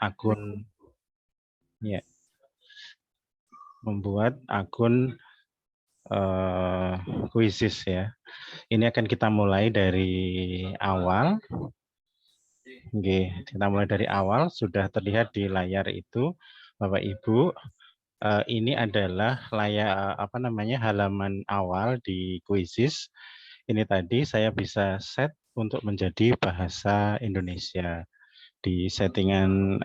akun ya, membuat akun Quizzes ya. Ini akan kita mulai dari awal. Oke, kita mulai dari awal. Sudah terlihat di layar itu, Bapak Ibu. Ini adalah halaman awal di Quizzes. Ini tadi saya bisa set untuk menjadi bahasa Indonesia di settingan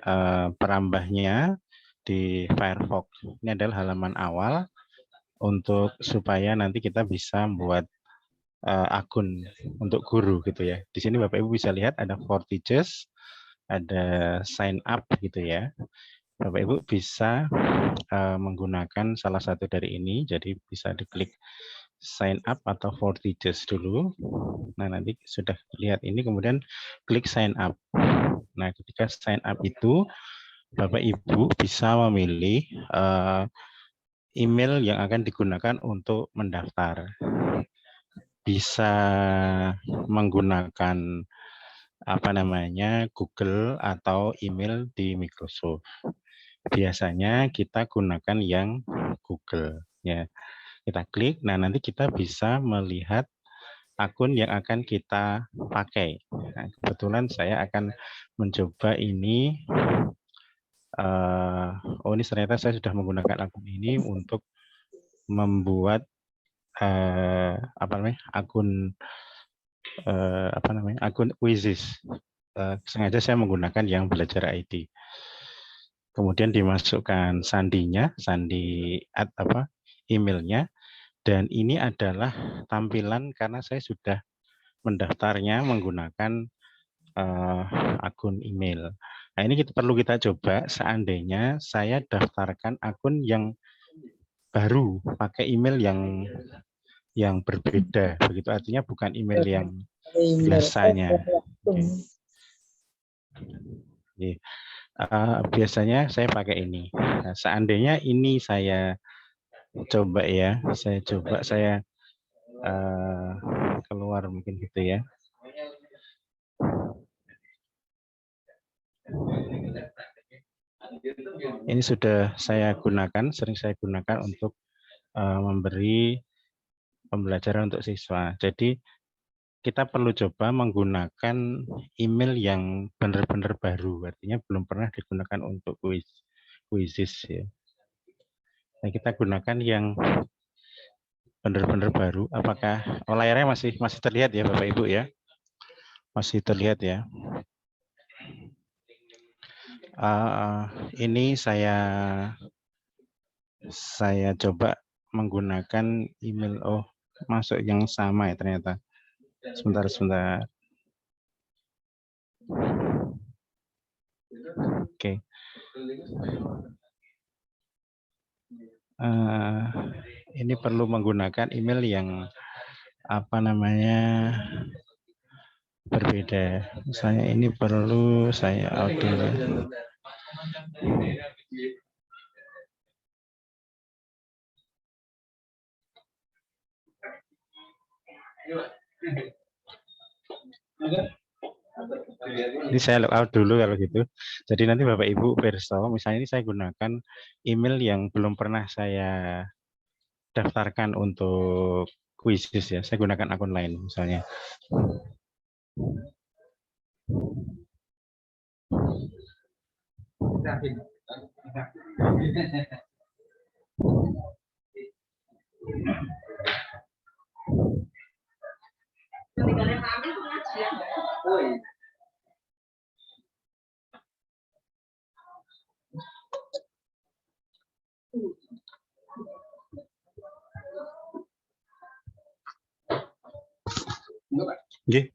perambahnya di Firefox. Ini adalah halaman awal untuk supaya nanti kita bisa buat akun untuk guru gitu ya. Di sini Bapak Ibu bisa lihat ada for teachers, ada sign up gitu ya. Bapak Ibu bisa menggunakan salah satu dari ini, jadi bisa diklik sign up atau for teachers dulu. Nah, nanti sudah lihat ini, kemudian klik sign up. Nah, ketika sign up itu, Bapak Ibu bisa memilih email yang akan digunakan untuk mendaftar. Bisa menggunakan Google atau email di Microsoft. Biasanya kita gunakan yang Google ya. Kita klik, nah nanti kita bisa melihat akun yang akan kita pakai. Nah, kebetulan saya akan mencoba ini. Ini ternyata saya sudah menggunakan akun ini untuk membuat akun Quizzes. Sengaja saya menggunakan yang belajar ID. Kemudian dimasukkan sandinya, emailnya, dan ini adalah tampilan karena saya sudah mendaftarnya menggunakan akun email. Nah, ini perlu kita coba seandainya saya daftarkan akun yang baru pakai email yang berbeda, begitu artinya bukan email yang biasanya. Okay. Biasanya saya pakai ini. Nah, seandainya ini saya coba ya, saya keluar mungkin gitu ya. Ini sudah saya gunakan, sering saya gunakan untuk memberi pembelajaran untuk siswa. Jadi kita perlu coba menggunakan email yang benar-benar baru, artinya belum pernah digunakan untuk quizzes ya. Nah, kita gunakan yang benar-benar baru. Apakah layarnya masih terlihat ya Bapak Ibu ya? Masih terlihat ya. Ini saya coba menggunakan email. Oh, masuk yang sama ya ternyata. Sebentar. Oke. Ini perlu menggunakan email yang berbeda. Misalnya ini perlu saya out dulu. Ini saya logout dulu kalau gitu. Jadi nanti Bapak Ibu perso, misalnya ini saya gunakan email yang belum pernah saya daftarkan untuk quizzes ya. Saya gunakan akun lain misalnya. Nggih.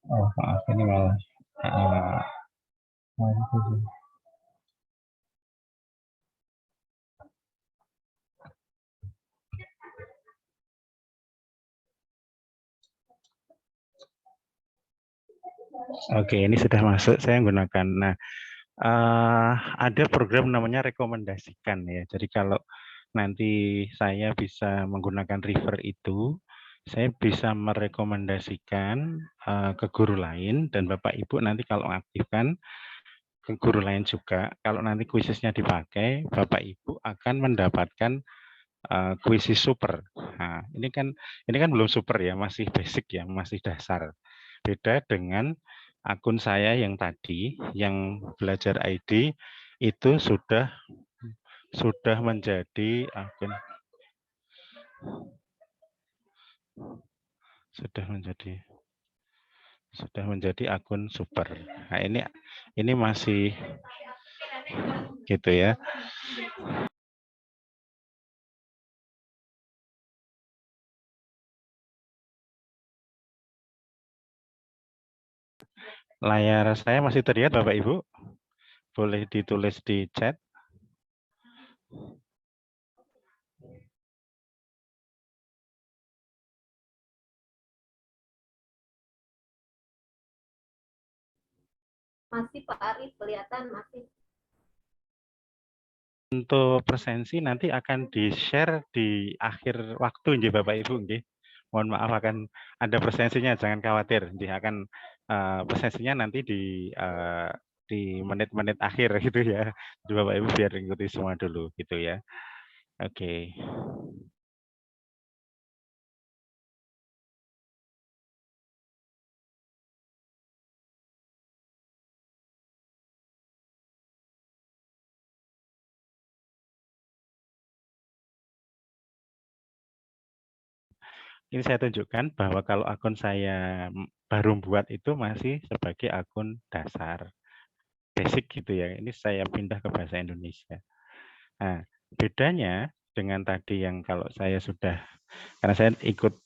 Oh, maaf ini malah. Oke, ini sudah masuk. Saya menggunakan. Nah, ada program namanya rekomendasikan ya. Jadi kalau nanti saya bisa menggunakan River itu, saya bisa merekomendasikan ke guru lain dan Bapak Ibu nanti kalau aktifkan guru lain juga, kalau nanti kuisisnya dipakai, Bapak Ibu akan mendapatkan kuisis super. Nah, ini kan belum super ya, masih basic ya, masih dasar. Beda dengan akun saya yang tadi, yang belajar ID itu sudah menjadi akun, sudah menjadi akun super. Nah, ini masih gitu ya. Layar saya masih terlihat Bapak Ibu? Boleh ditulis di chat. Masih Pak Arif, kelihatan masih. Untuk presensi nanti akan di-share di akhir waktu nggih Bapak Ibu nggih. Mohon maaf akan ada presensinya, jangan khawatir. Nggih akan presensinya nanti di menit-menit akhir gitu ya. Jadi Bapak Ibu biar ikuti semua dulu gitu ya. Oke. Ini saya tunjukkan bahwa kalau akun saya baru buat itu masih sebagai akun dasar. Basic gitu ya. Ini saya pindah ke bahasa Indonesia. Nah, bedanya dengan tadi yang kalau saya sudah, karena saya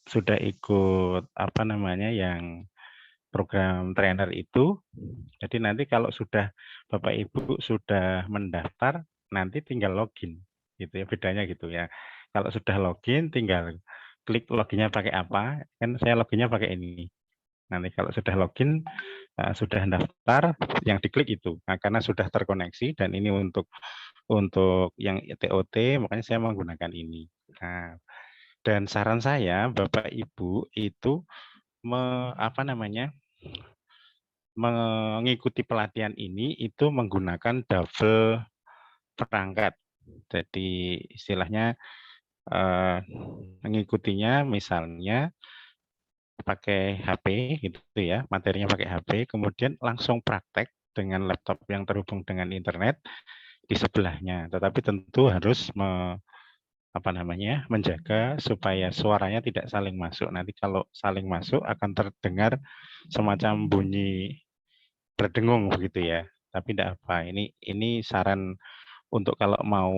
sudah ikut apa namanya yang program trainer itu, jadi nanti kalau sudah Bapak Ibu sudah mendaftar, nanti tinggal login, gitu ya, bedanya gitu ya. Kalau sudah login, tinggal klik loginnya pakai apa, kan saya loginnya pakai ini. Nanti kalau sudah login, sudah daftar, yang diklik itu. Nah, karena sudah terkoneksi dan ini untuk yang TOT, makanya saya menggunakan ini. Nah, dan saran saya, Bapak Ibu itu mengikuti pelatihan ini itu menggunakan double perangkat. Jadi istilahnya mengikutinya misalnya pakai HP gitu ya, materinya pakai HP, kemudian langsung praktek dengan laptop yang terhubung dengan internet di sebelahnya. Tetapi tentu harus menjaga supaya suaranya tidak saling masuk. Nanti kalau saling masuk akan terdengar semacam bunyi berdengung begitu ya. Tapi tidak apa. Ini saran untuk kalau mau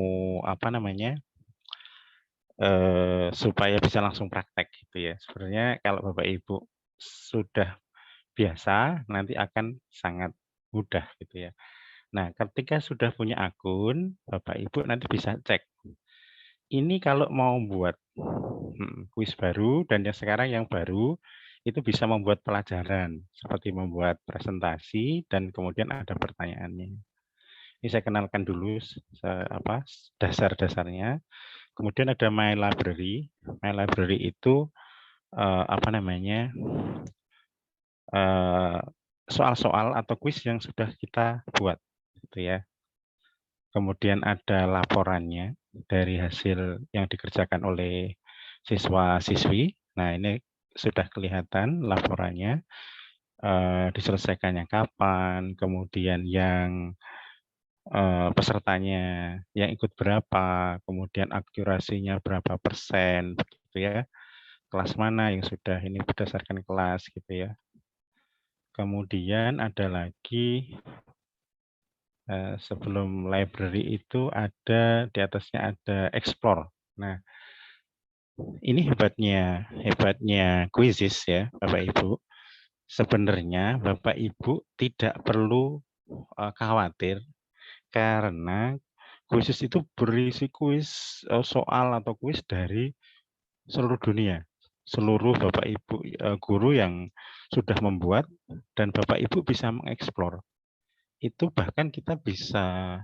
supaya bisa langsung praktek gitu ya. Sebenarnya kalau Bapak Ibu sudah biasa nanti akan sangat mudah gitu ya. Nah, ketika sudah punya akun, Bapak Ibu nanti bisa cek. Ini kalau mau buat kuis baru dan yang sekarang yang baru itu bisa membuat pelajaran seperti membuat presentasi dan kemudian ada pertanyaannya. Ini saya kenalkan dulu dasar-dasarnya. Kemudian ada My Library. My Library itu soal-soal atau kuis yang sudah kita buat, gitu ya. Kemudian ada laporannya dari hasil yang dikerjakan oleh siswa-siswi. Nah, ini sudah kelihatan laporannya, diselesaikannya kapan, kemudian yang pesertanya yang ikut berapa, kemudian akurasinya berapa persen, begitu ya. Kelas mana yang sudah ini berdasarkan kelas gitu ya. Kemudian ada lagi sebelum library itu ada di atasnya ada explore. Nah, ini hebatnya Quizizz ya, Bapak Ibu. Sebenarnya Bapak Ibu tidak perlu khawatir karena Quizizz itu berisi kuis soal atau kuis dari seluruh dunia. Seluruh Bapak Ibu guru yang sudah membuat dan Bapak Ibu bisa mengeksplor. Itu bahkan kita bisa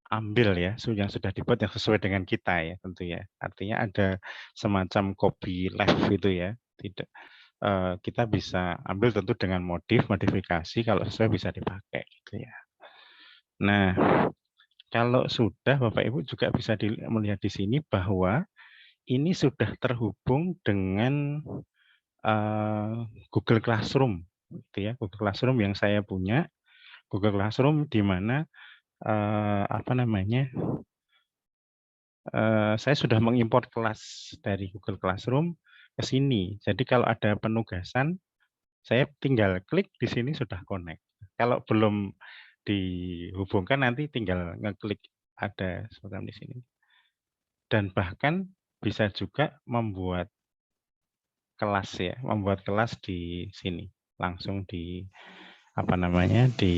ambil ya yang sudah dibuat yang sesuai dengan kita ya tentu ya. Artinya ada semacam copy left gitu ya. Tidak kita bisa ambil tentu dengan modifikasi kalau sesuai bisa dipakai gitu ya. Nah, kalau sudah Bapak Ibu juga bisa melihat di sini bahwa ini sudah terhubung dengan Google Classroom, gitu ya. Google Classroom yang saya punya, Google Classroom di mana apa namanya? Saya sudah mengimpor kelas dari Google Classroom ke sini. Jadi kalau ada penugasan, saya tinggal klik di sini sudah connect. Kalau belum dihubungkan nanti tinggal ngeklik ada semacam di sini. Dan bahkan bisa juga membuat kelas ya, membuat kelas di sini langsung di apa namanya di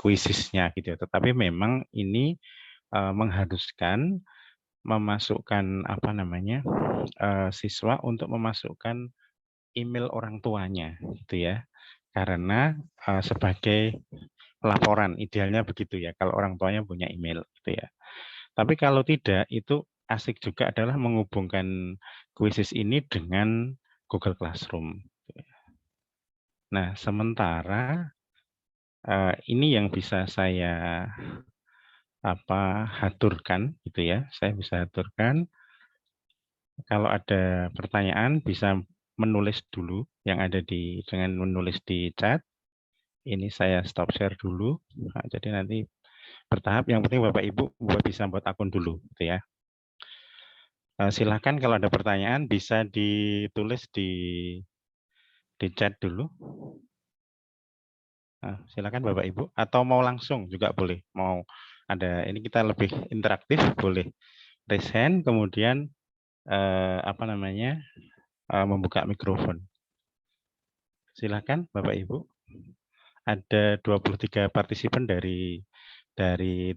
kuisisnya gitu. Tetapi memang ini mengharuskan memasukkan apa namanya siswa untuk memasukkan email orang tuanya gitu ya. Karena sebagai laporan idealnya begitu ya kalau orang tuanya punya email gitu ya. Tapi kalau tidak itu asik juga adalah menghubungkan kuisis ini dengan Google Classroom. Nah, sementara ini yang bisa saya aturkan gitu ya. Saya bisa aturkan kalau ada pertanyaan bisa menulis dulu yang ada dengan menulis di chat. Ini saya stop share dulu. Nah, jadi nanti bertahap. Yang penting Bapak Ibu bisa buat akun dulu, gitu ya. Silakan kalau ada pertanyaan bisa ditulis di chat dulu. Nah, silakan Bapak Ibu. Atau mau langsung juga boleh. Mau ada ini kita lebih interaktif boleh raise hand kemudian apa namanya membuka mikrofon. Silakan Bapak Ibu. Ada 23 partisipan dari 30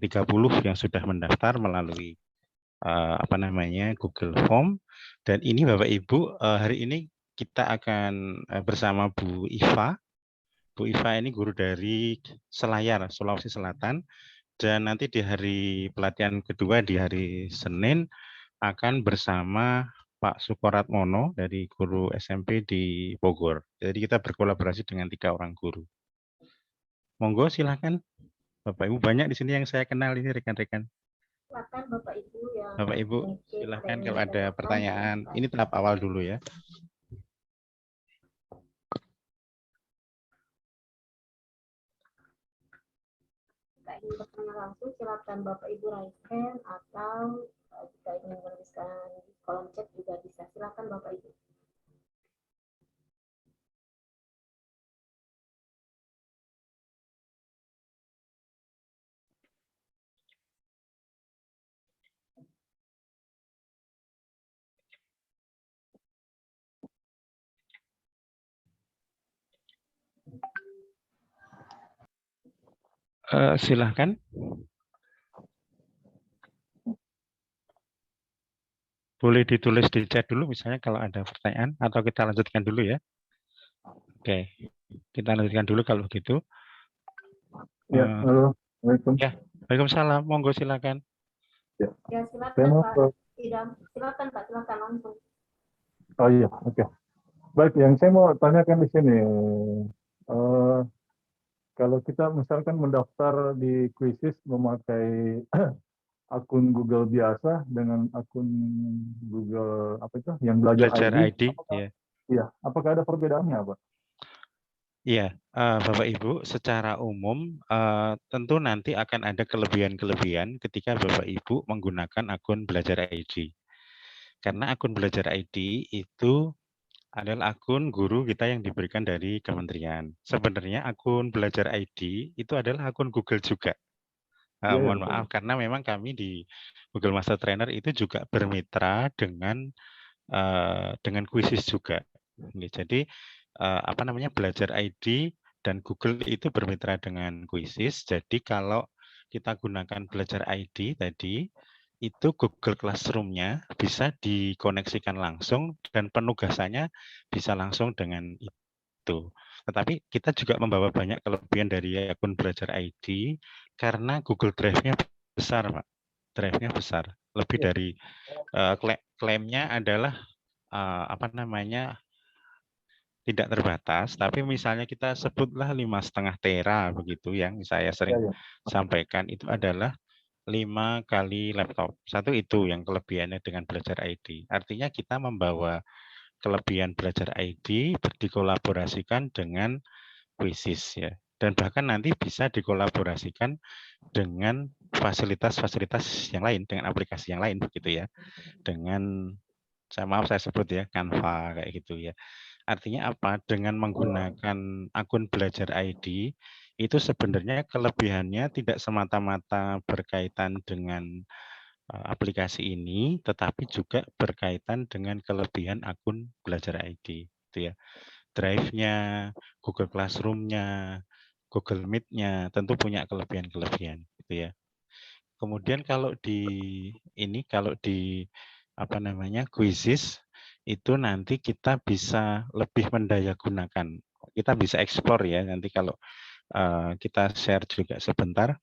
yang sudah mendaftar melalui apa namanya Google Form. Dan ini Bapak Ibu hari ini kita akan bersama Bu Iva. Bu Iva ini guru dari Selayar, Sulawesi Selatan. Dan nanti di hari pelatihan kedua di hari Senin akan bersama Pak Sukoratmono dari guru SMP di Bogor. Jadi kita berkolaborasi dengan 3 orang guru. Monggo silakan. Bapak Ibu banyak di sini yang saya kenal ini rekan-rekan. Silakan Bapak Ibu yang Bapak Ibu silakan kalau ada pertanyaan. Ini tahap awal dulu ya. Jika ingin bertanya langsung silakan Bapak Ibu raise hand atau jika ingin menuliskan di kolom chat juga bisa. Silakan Bapak Ibu. Silahkan. Boleh ditulis di chat dulu misalnya kalau ada pertanyaan atau kita lanjutkan dulu ya. Oke, kita lanjutkan dulu kalau begitu. Ya, halo. Waalaikumsalam. Ya, Waalaikumsalam. Monggo silakan. Ya silakan Pak. Silakan Pak, silakan langsung. Oh iya, oke. Baik, yang saya mau tanyakan di sini, kalau kita misalkan mendaftar di Quizizz memakai akun Google biasa dengan akun Google apa itu yang belajar ID, apakah ada perbedaannya, Pak? Iya, Bapak Ibu, secara umum tentu nanti akan ada kelebihan-kelebihan ketika Bapak Ibu menggunakan akun Belajar ID. Karena akun Belajar ID itu adalah akun guru kita yang diberikan dari kementerian. Sebenarnya akun Belajar ID itu adalah akun Google juga. Mohon maaf, karena memang kami di Google Master Trainer itu juga bermitra dengan Quizizz juga. Jadi apa namanya Belajar ID dan Google itu bermitra dengan Quizizz. Jadi kalau kita gunakan Belajar ID tadi itu Google Classroom-nya bisa dikoneksikan langsung dan penugasannya bisa langsung dengan itu. Tetapi kita juga membawa banyak kelebihan dari akun Belajar ID karena Google Drive-nya besar, Pak. Drive-nya besar. Lebih dari klaimnya adalah apa namanya tidak terbatas, tapi misalnya kita sebutlah 5,5 tera begitu yang saya Ya, sering ya. sampaikan itu adalah 5 kali laptop. Satu itu yang kelebihannya dengan belajar ID. Artinya kita membawa kelebihan belajar ID dikolaborasikan dengan Quizzes ya. Dan bahkan nanti bisa dikolaborasikan dengan fasilitas-fasilitas yang lain, dengan aplikasi yang lain begitu ya. Dengan saya sebut ya Canva kayak gitu ya. Artinya apa? Dengan menggunakan akun belajar ID itu sebenarnya kelebihannya tidak semata-mata berkaitan dengan aplikasi ini, tetapi juga berkaitan dengan kelebihan akun belajar ID, gitu ya. Drive-nya, Google Classroom-nya, Google Meet-nya tentu punya kelebihan-kelebihan, gitu ya. Kemudian kalau di apa namanya Quizzes itu nanti kita bisa lebih mendayagunakan. Kita bisa explore ya nanti kalau kita share juga sebentar.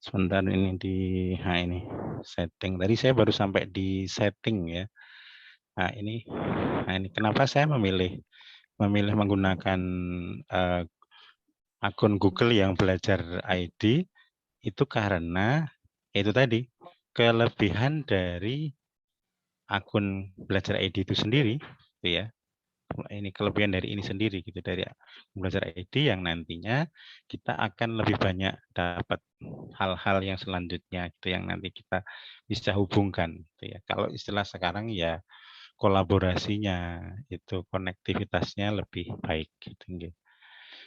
Sebentar ini ini setting. Tadi saya baru sampai di setting ya. Nah ini kenapa saya memilih menggunakan akun Google yang belajar ID itu karena itu tadi kelebihan dari akun belajar ID itu sendiri, gitu ya. Ini kelebihan dari ini sendiri gitu dari belajar ID yang nantinya kita akan lebih banyak dapat hal-hal yang selanjutnya gitu yang nanti kita bisa hubungkan gitu ya. Kalau istilah sekarang ya kolaborasinya itu konektivitasnya lebih baik gitu.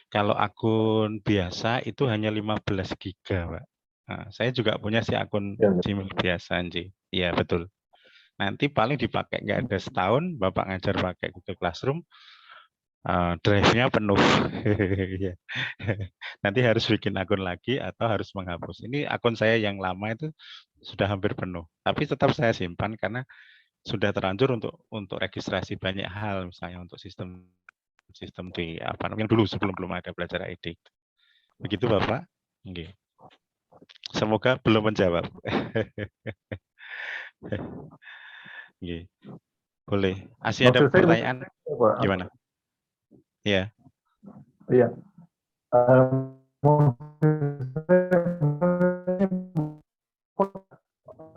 Kalau akun biasa itu hanya 15 giga, Pak. Nah, saya juga punya sih akun Ya, Gmail biasa, Anji. Iya, betul. Nanti paling dipakai nggak ada setahun, Bapak ngajar pakai Google Classroom, drive-nya penuh. Iya. Nanti harus bikin akun lagi atau harus menghapus. Ini akun saya yang lama itu sudah hampir penuh. Tapi tetap saya simpan karena sudah terlanjur untuk registrasi banyak hal, misalnya untuk sistem di apa namanya dulu sebelum belum ada belajar ID. Begitu Bapak. Oke. Semoga belum menjawab. Oke. Boleh. Masih ada maksud saya pertanyaan? apa? Gimana? Ya. Iya.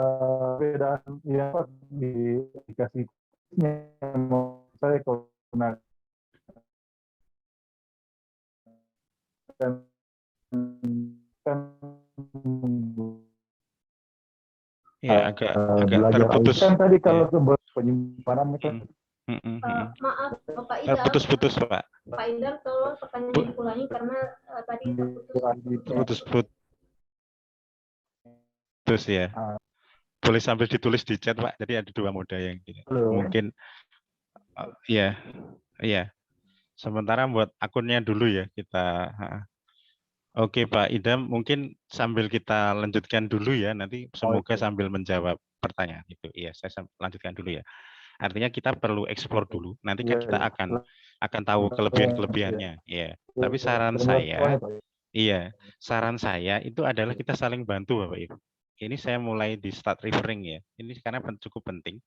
Perbedaan yang di aplikasinya saya kalau gunakan kan Ya, agak belajar terputus. kan tadi kalau Ya. ke penyimpanan kan Maaf, Bapak Idam. Terputus-putus, Pak. Pak Idam, tolong pertanyaan diulangi karena tadi terputus. Terputus ya. Boleh sambil ditulis di chat, Pak. Jadi ada dua moda yang gini. Mungkin ya. Iya. Sementara buat akunnya dulu ya kita. Oke Pak Idam, mungkin sambil kita lanjutkan dulu ya. Nanti semoga sambil menjawab pertanyaan itu. Iya, saya lanjutkan dulu ya. Artinya kita perlu eksplor dulu. Nanti kan kita akan tahu kelebihan-kelebihannya. Iya. Tapi saran saya itu adalah kita saling bantu Bapak Ibu. Ini saya mulai di start referring ya. Ini karena cukup penting.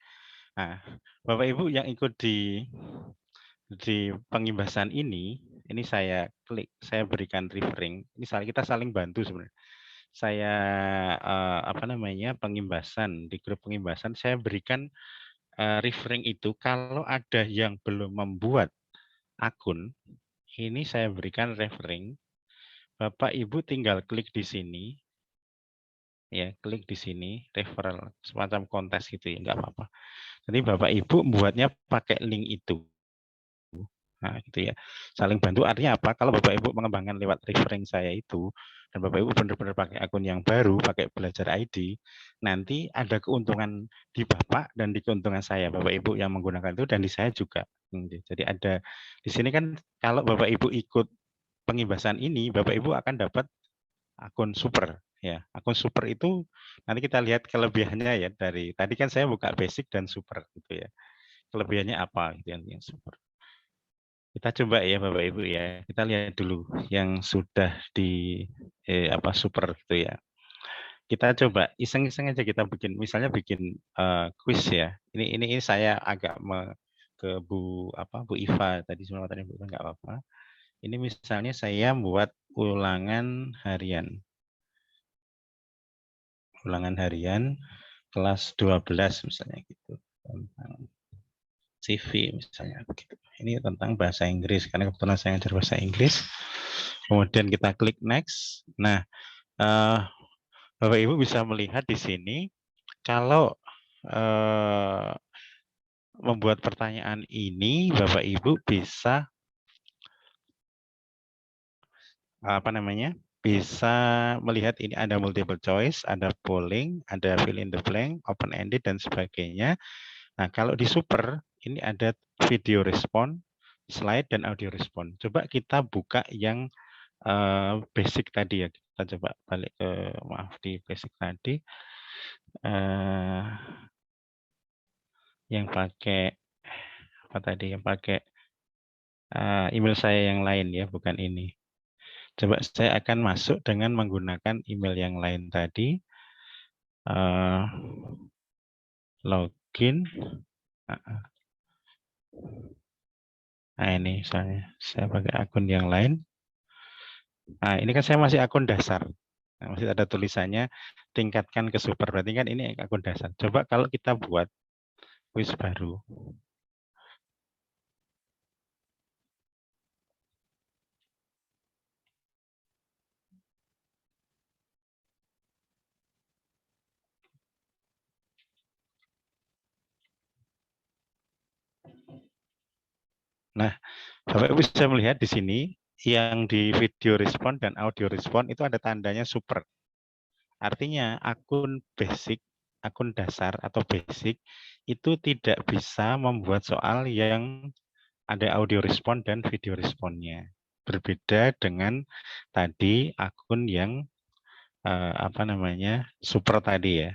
Nah, Bapak Ibu yang ikut di pengimbasan ini saya klik, saya berikan referring. Ini kita saling bantu sebenarnya. Saya pengimbasan di grup pengimbasan saya berikan referring itu kalau ada yang belum membuat akun, ini saya berikan referring. Bapak Ibu tinggal klik di sini. Ya, klik di sini referral semacam kontes gitu ya, enggak apa-apa. Jadi Bapak Ibu membuatnya pakai link itu. Nah, gitu ya. Saling bantu artinya apa? Kalau Bapak Ibu mengembangkan lewat referring saya itu, dan Bapak Ibu benar-benar pakai akun yang baru, pakai belajar ID, nanti ada keuntungan di Bapak dan di keuntungan saya, Bapak Ibu yang menggunakan itu dan di saya juga. Jadi ada di sini kan kalau Bapak Ibu ikut pengimbasan ini, Bapak Ibu akan dapat akun super. Ya, akun super itu nanti kita lihat kelebihannya ya dari tadi kan saya buka basic dan super gitu ya. Kelebihannya apa gitu yang super. Kita coba ya Bapak Ibu ya. Kita lihat dulu yang sudah di super gitu ya. Kita coba iseng-iseng aja kita bikin misalnya bikin quiz ya. Ini saya agak ke Bu Iva tadi sebelum tadi Bu Iva nggak apa-apa. Ini misalnya saya buat ulangan harian. Ulangan harian kelas 12 misalnya gitu. Tentang CV misalnya begitu. Ini tentang bahasa Inggris karena kebetulan saya ngajar bahasa Inggris. Kemudian kita klik next. Nah, Bapak Ibu bisa melihat di sini kalau membuat pertanyaan ini Bapak Ibu bisa bisa melihat ini ada multiple choice, ada polling, ada fill in the blank, open ended dan sebagainya. Nah, kalau di super ini ada video respon, slide dan audio respon. Coba kita buka yang basic tadi ya. Kita coba balik ke di basic tadi. Yang pakai apa tadi? Yang pakai email saya yang lain ya, bukan ini. Coba saya akan masuk dengan menggunakan email yang lain tadi. Login. Nah ini saya pakai akun yang lain. Nah ini kan saya masih akun dasar. Nah, masih ada tulisannya tingkatkan ke super. Berarti kan ini akun dasar. Coba kalau kita buat quiz baru. Nah, Bapak Ibu bisa melihat di sini yang di video respon dan audio respon itu ada tandanya super. Artinya akun basic, akun dasar atau basic itu tidak bisa membuat soal yang ada audio respon dan video responnya. Berbeda dengan tadi akun yang super tadi ya.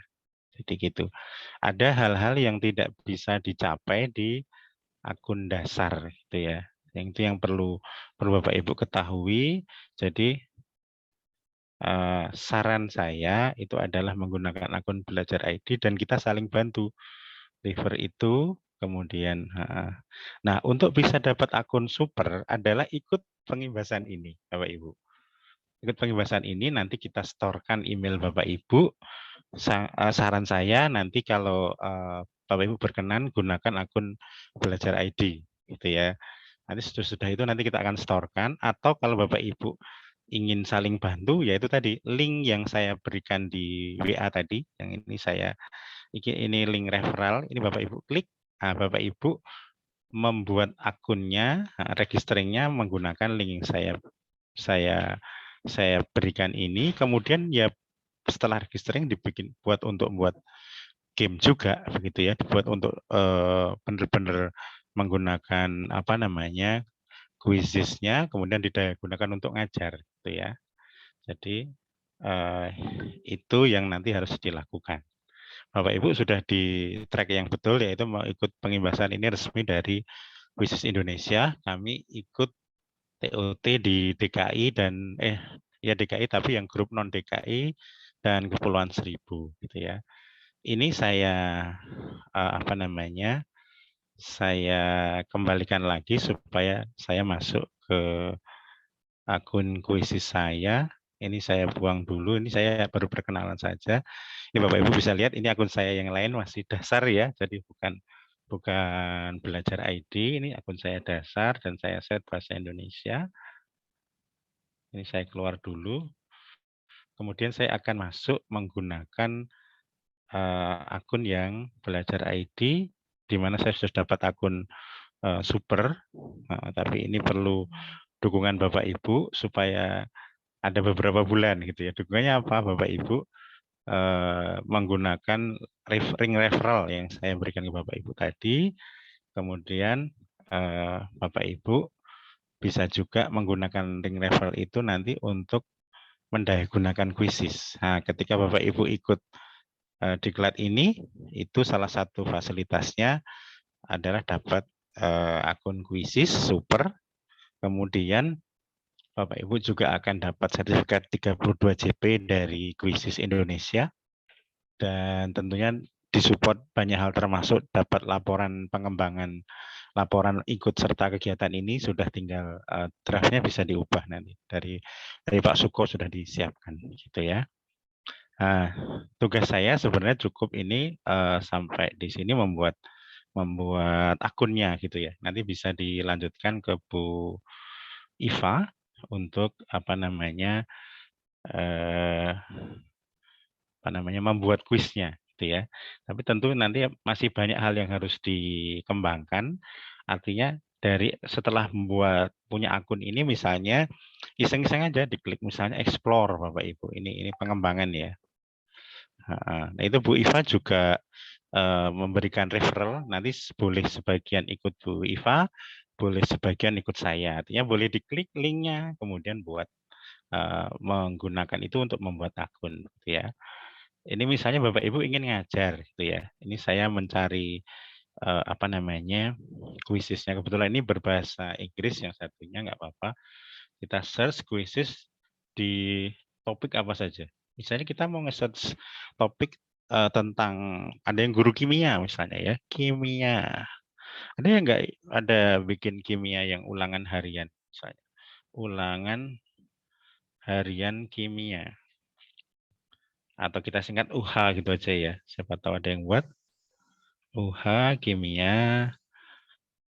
Jadi gitu. Ada hal-hal yang tidak bisa dicapai di akun dasar gitu ya. Yang itu yang perlu Bapak Ibu ketahui. Jadi saran saya itu adalah menggunakan akun belajar ID dan kita saling bantu. Refer itu kemudian nah untuk bisa dapat akun super adalah ikut pengimbasan ini Bapak Ibu. Ikut pengimbasan ini nanti kita storekan email Bapak Ibu. Saran saya nanti kalau Bapak Ibu berkenan gunakan akun belajar ID gitu ya. Nanti sudah itu nanti kita akan storekan atau kalau Bapak Ibu ingin saling bantu yaitu tadi link yang saya berikan di WA tadi yang ini link referral ini Bapak Ibu klik. Nah, Bapak Ibu membuat akunnya, registeringnya menggunakan link yang saya berikan ini. Kemudian ya setelah registering buat game juga begitu ya, dibuat untuk benar-benar menggunakan quizesnya, kemudian digunakan untuk ngajar gitu ya. Jadi itu yang nanti harus dilakukan. Bapak Ibu sudah di track yang betul yaitu mau ikut pengimbasan ini resmi dari Quizzes Indonesia. Kami ikut TOT di DKI dan DKI tapi yang grup non DKI dan Kepulauan Seribu gitu ya. Ini saya saya kembalikan lagi supaya saya masuk ke akun Quizzes saya. Ini saya buang dulu, ini saya baru perkenalan saja. Ini Bapak Ibu bisa lihat ini akun saya yang lain masih dasar ya, jadi bukan belajar ID, ini akun saya dasar dan saya set bahasa Indonesia. Ini saya keluar dulu. Kemudian saya akan masuk menggunakan akun yang belajar ID, di mana saya sudah dapat akun super, tapi ini perlu dukungan Bapak Ibu supaya ada beberapa bulan gitu ya. Dukungannya apa Bapak Ibu? Menggunakan ring referral yang saya berikan ke Bapak Ibu tadi. Kemudian Bapak Ibu bisa juga menggunakan ring referral itu nanti untuk mendayagunakan quizzes. Nah, ketika Bapak Ibu ikut diklat ini, itu salah satu fasilitasnya adalah dapat akun quizzes super. Kemudian Bapak Ibu juga akan dapat sertifikat 32 JP dari Quizzes Indonesia. Dan tentunya disupport banyak hal termasuk dapat laporan pengembangan laporan ikut serta kegiatan ini sudah tinggal draftnya bisa diubah nanti dari Pak Suko sudah disiapkan gitu ya. Nah, tugas saya sebenarnya cukup ini sampai di sini membuat akunnya gitu ya. Nanti bisa dilanjutkan ke Bu Iva untuk membuat kuisnya gitu ya. Tapi tentu nanti masih banyak hal yang harus dikembangkan. Artinya dari setelah punya akun ini misalnya iseng-iseng aja diklik misalnya explore Bapak Ibu. Ini pengembangan ya. Nah, itu Bu Iva juga memberikan referral, nanti boleh sebagian ikut Bu Iva, boleh sebagian ikut saya. Artinya boleh diklik linknya, kemudian buat menggunakan itu untuk membuat akun, gitu ya. Ini misalnya Bapak Ibu ingin ngajar, gitu ya. Ini saya mencari kuisisnya. Kebetulan ini berbahasa Inggris, yang satunya nggak apa-apa. Kita search kuisis di topik apa saja. Misalnya kita mau nge-search topik tentang ada yang guru kimia misalnya ya, kimia. Ada yang nggak ada bikin kimia yang ulangan harian misalnya. Ulangan harian kimia. Atau kita singkat UH gitu aja ya. Siapa tahu ada yang buat UH kimia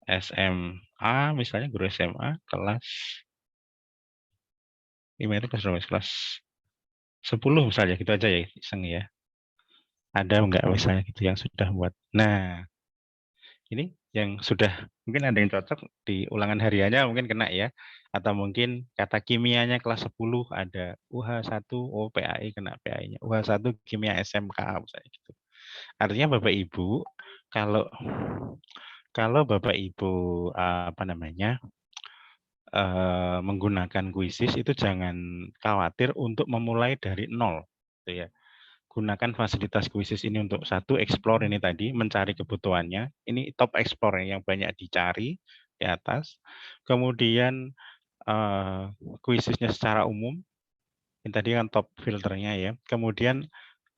SMA misalnya guru SMA kelas 5 itu kelas 10 misalnya gitu aja ya iseng ya. Ada enggak misalnya gitu yang sudah buat. Nah, ini yang sudah mungkin ada yang cocok di ulangan hariannya mungkin kena ya. Atau mungkin kata kimianya kelas 10 ada UH1, oh PAI kena PAI-nya. UH1 kimia SMK misalnya gitu. Artinya Bapak Ibu kalau Bapak Ibu menggunakan kuisis itu jangan khawatir untuk memulai dari nol gitu ya. Gunakan fasilitas kuisis ini untuk satu explore ini tadi mencari kebutuhannya. Ini top explore yang banyak dicari di atas. Kemudian kuisisnya secara umum. Ini tadi kan top filternya ya. Kemudian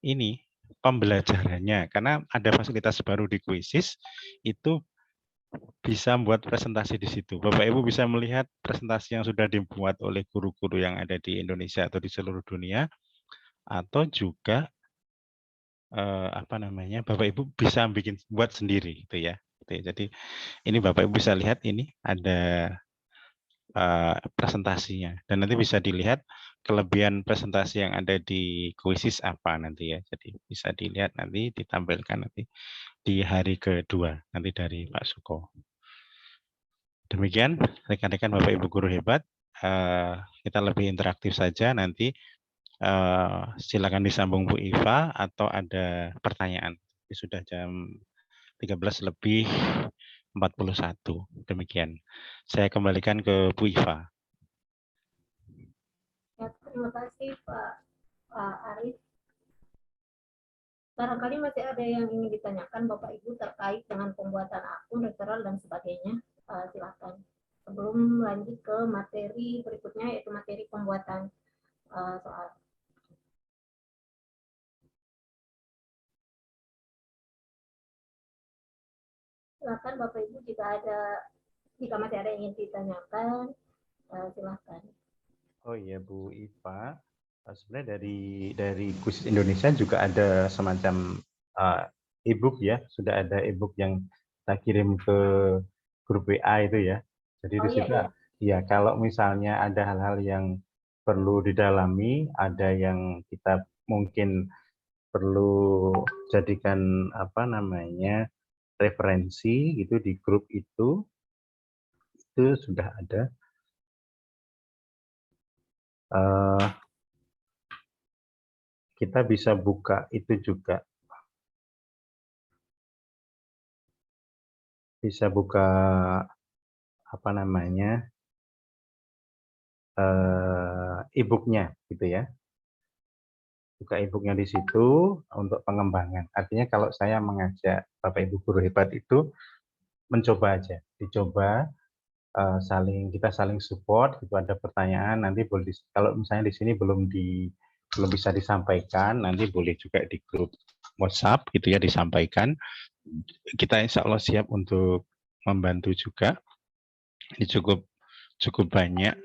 ini pembelajarannya karena ada fasilitas baru di kuisis itu bisa membuat presentasi di situ. Bapak Ibu bisa melihat presentasi yang sudah dibuat oleh guru-guru yang ada di Indonesia atau di seluruh dunia atau juga Bapak Ibu bisa buat sendiri gitu ya. Jadi ini Bapak Ibu bisa lihat ini ada presentasinya dan nanti bisa dilihat kelebihan presentasi yang ada di kuisis apa nanti ya. Jadi bisa dilihat nanti ditampilkan nanti di hari kedua nanti dari Pak Suko. Demikian rekan-rekan Bapak Ibu guru hebat. Kita lebih interaktif saja nanti. Silakan disambung Bu Iva atau ada pertanyaan. Sudah jam 13:41. Demikian. Saya kembalikan ke Bu Iva. Ya, terima kasih Pak Arif. Barangkali masih ada yang ingin ditanyakan Bapak Ibu terkait dengan pembuatan akun, referral dan sebagainya. Silakan. Sebelum lanjut ke materi berikutnya yaitu materi pembuatan soal. Silakan Bapak Ibu jika masih ada yang ingin ditanyakan, silakan. Oh iya Bu Iva, sebenarnya dari Kuisis Indonesia juga ada semacam e-book ya, sudah ada e-book yang kita kirim ke grup WA itu ya. Jadi di situ ya kalau misalnya ada hal-hal yang perlu didalami, ada yang kita mungkin perlu jadikan referensi gitu di grup itu sudah ada. Kita bisa buka itu juga. Bisa buka e-booknya gitu ya. Buka e-booknya di situ untuk pengembangan. Artinya kalau saya mengajak Bapak Ibu guru hebat itu mencoba aja, dicoba kita saling support. Itu ada pertanyaan nanti boleh kalau misalnya di sini belum bisa disampaikan, nanti boleh juga di grup WhatsApp gitu ya disampaikan. Kita insya Allah siap untuk membantu juga. Ini cukup banyak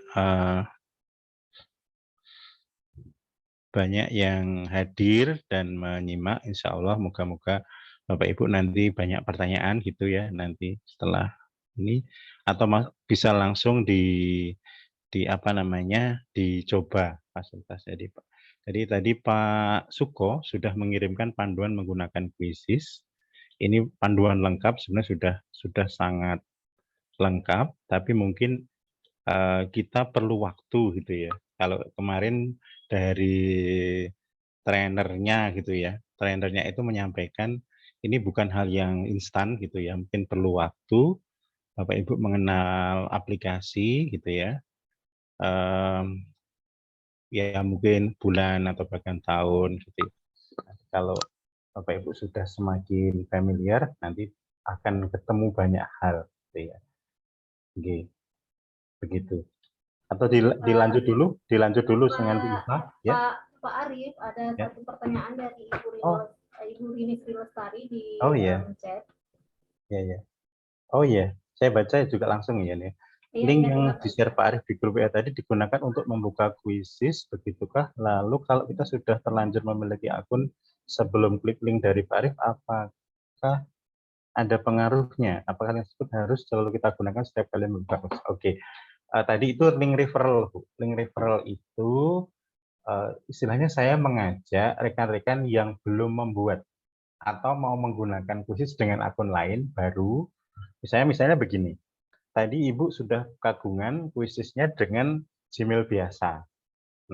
banyak yang hadir dan menyimak. Insya Allah moga-moga Bapak Ibu nanti banyak pertanyaan gitu ya nanti setelah ini, atau bisa langsung di apa namanya dicoba fasilitasnya di Pak. Jadi tadi Pak Suko sudah mengirimkan panduan menggunakan Quizzes. Ini panduan lengkap, sebenarnya sudah sangat lengkap, tapi mungkin kita perlu waktu gitu ya. Kalau kemarin dari trainernya gitu ya, trainernya itu menyampaikan ini bukan hal yang instan gitu ya, mungkin perlu waktu. Bapak Ibu mengenal aplikasi gitu ya. Ya mungkin bulan atau bahkan tahun gitu. Kalau Bapak Ibu sudah semakin familiar, nanti akan ketemu banyak hal gitu ya. Oke, begitu. Atau dilanjut dulu dengan Bu Iva, ya. Pak Arif, ada Ya. satu pertanyaan dari Ibu Rini Sri Lestari di chat. Ya. Oh iya, saya baca juga langsung ya nih. Link yang di-share Pak Arif di grup WA tadi digunakan untuk membuka Quizzes, begitukah? Lalu kalau kita sudah terlanjur memiliki akun sebelum klik link dari Pak Arif, apakah ada pengaruhnya? Apakah yang tersebut harus selalu kita gunakan setiap kali membuka Quiz? Oke. Tadi itu link referral, Bu. Link referral itu istilahnya saya mengajak rekan-rekan yang belum membuat atau mau menggunakan Quizzes dengan akun lain baru. Misalnya begini. Tadi Ibu sudah kagungan Quizzes-nya dengan Gmail biasa.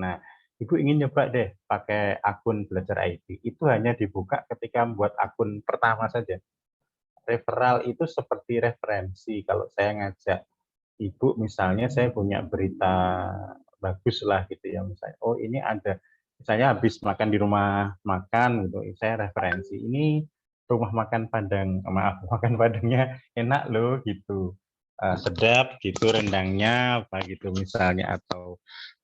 Nah, Ibu ingin nyoba deh pakai akun Belajar ID. Itu hanya dibuka ketika membuat akun pertama saja. Referral itu seperti referensi. Kalau saya ngajak Ibu, misalnya saya punya berita bagus lah gitu ya. Misalnya, oh ini ada, misalnya habis makan di rumah makan gitu. Saya referensi, ini rumah makan Padang, maaf, makan Padangnya enak loh gitu. Sedap gitu, rendangnya apa gitu misalnya, atau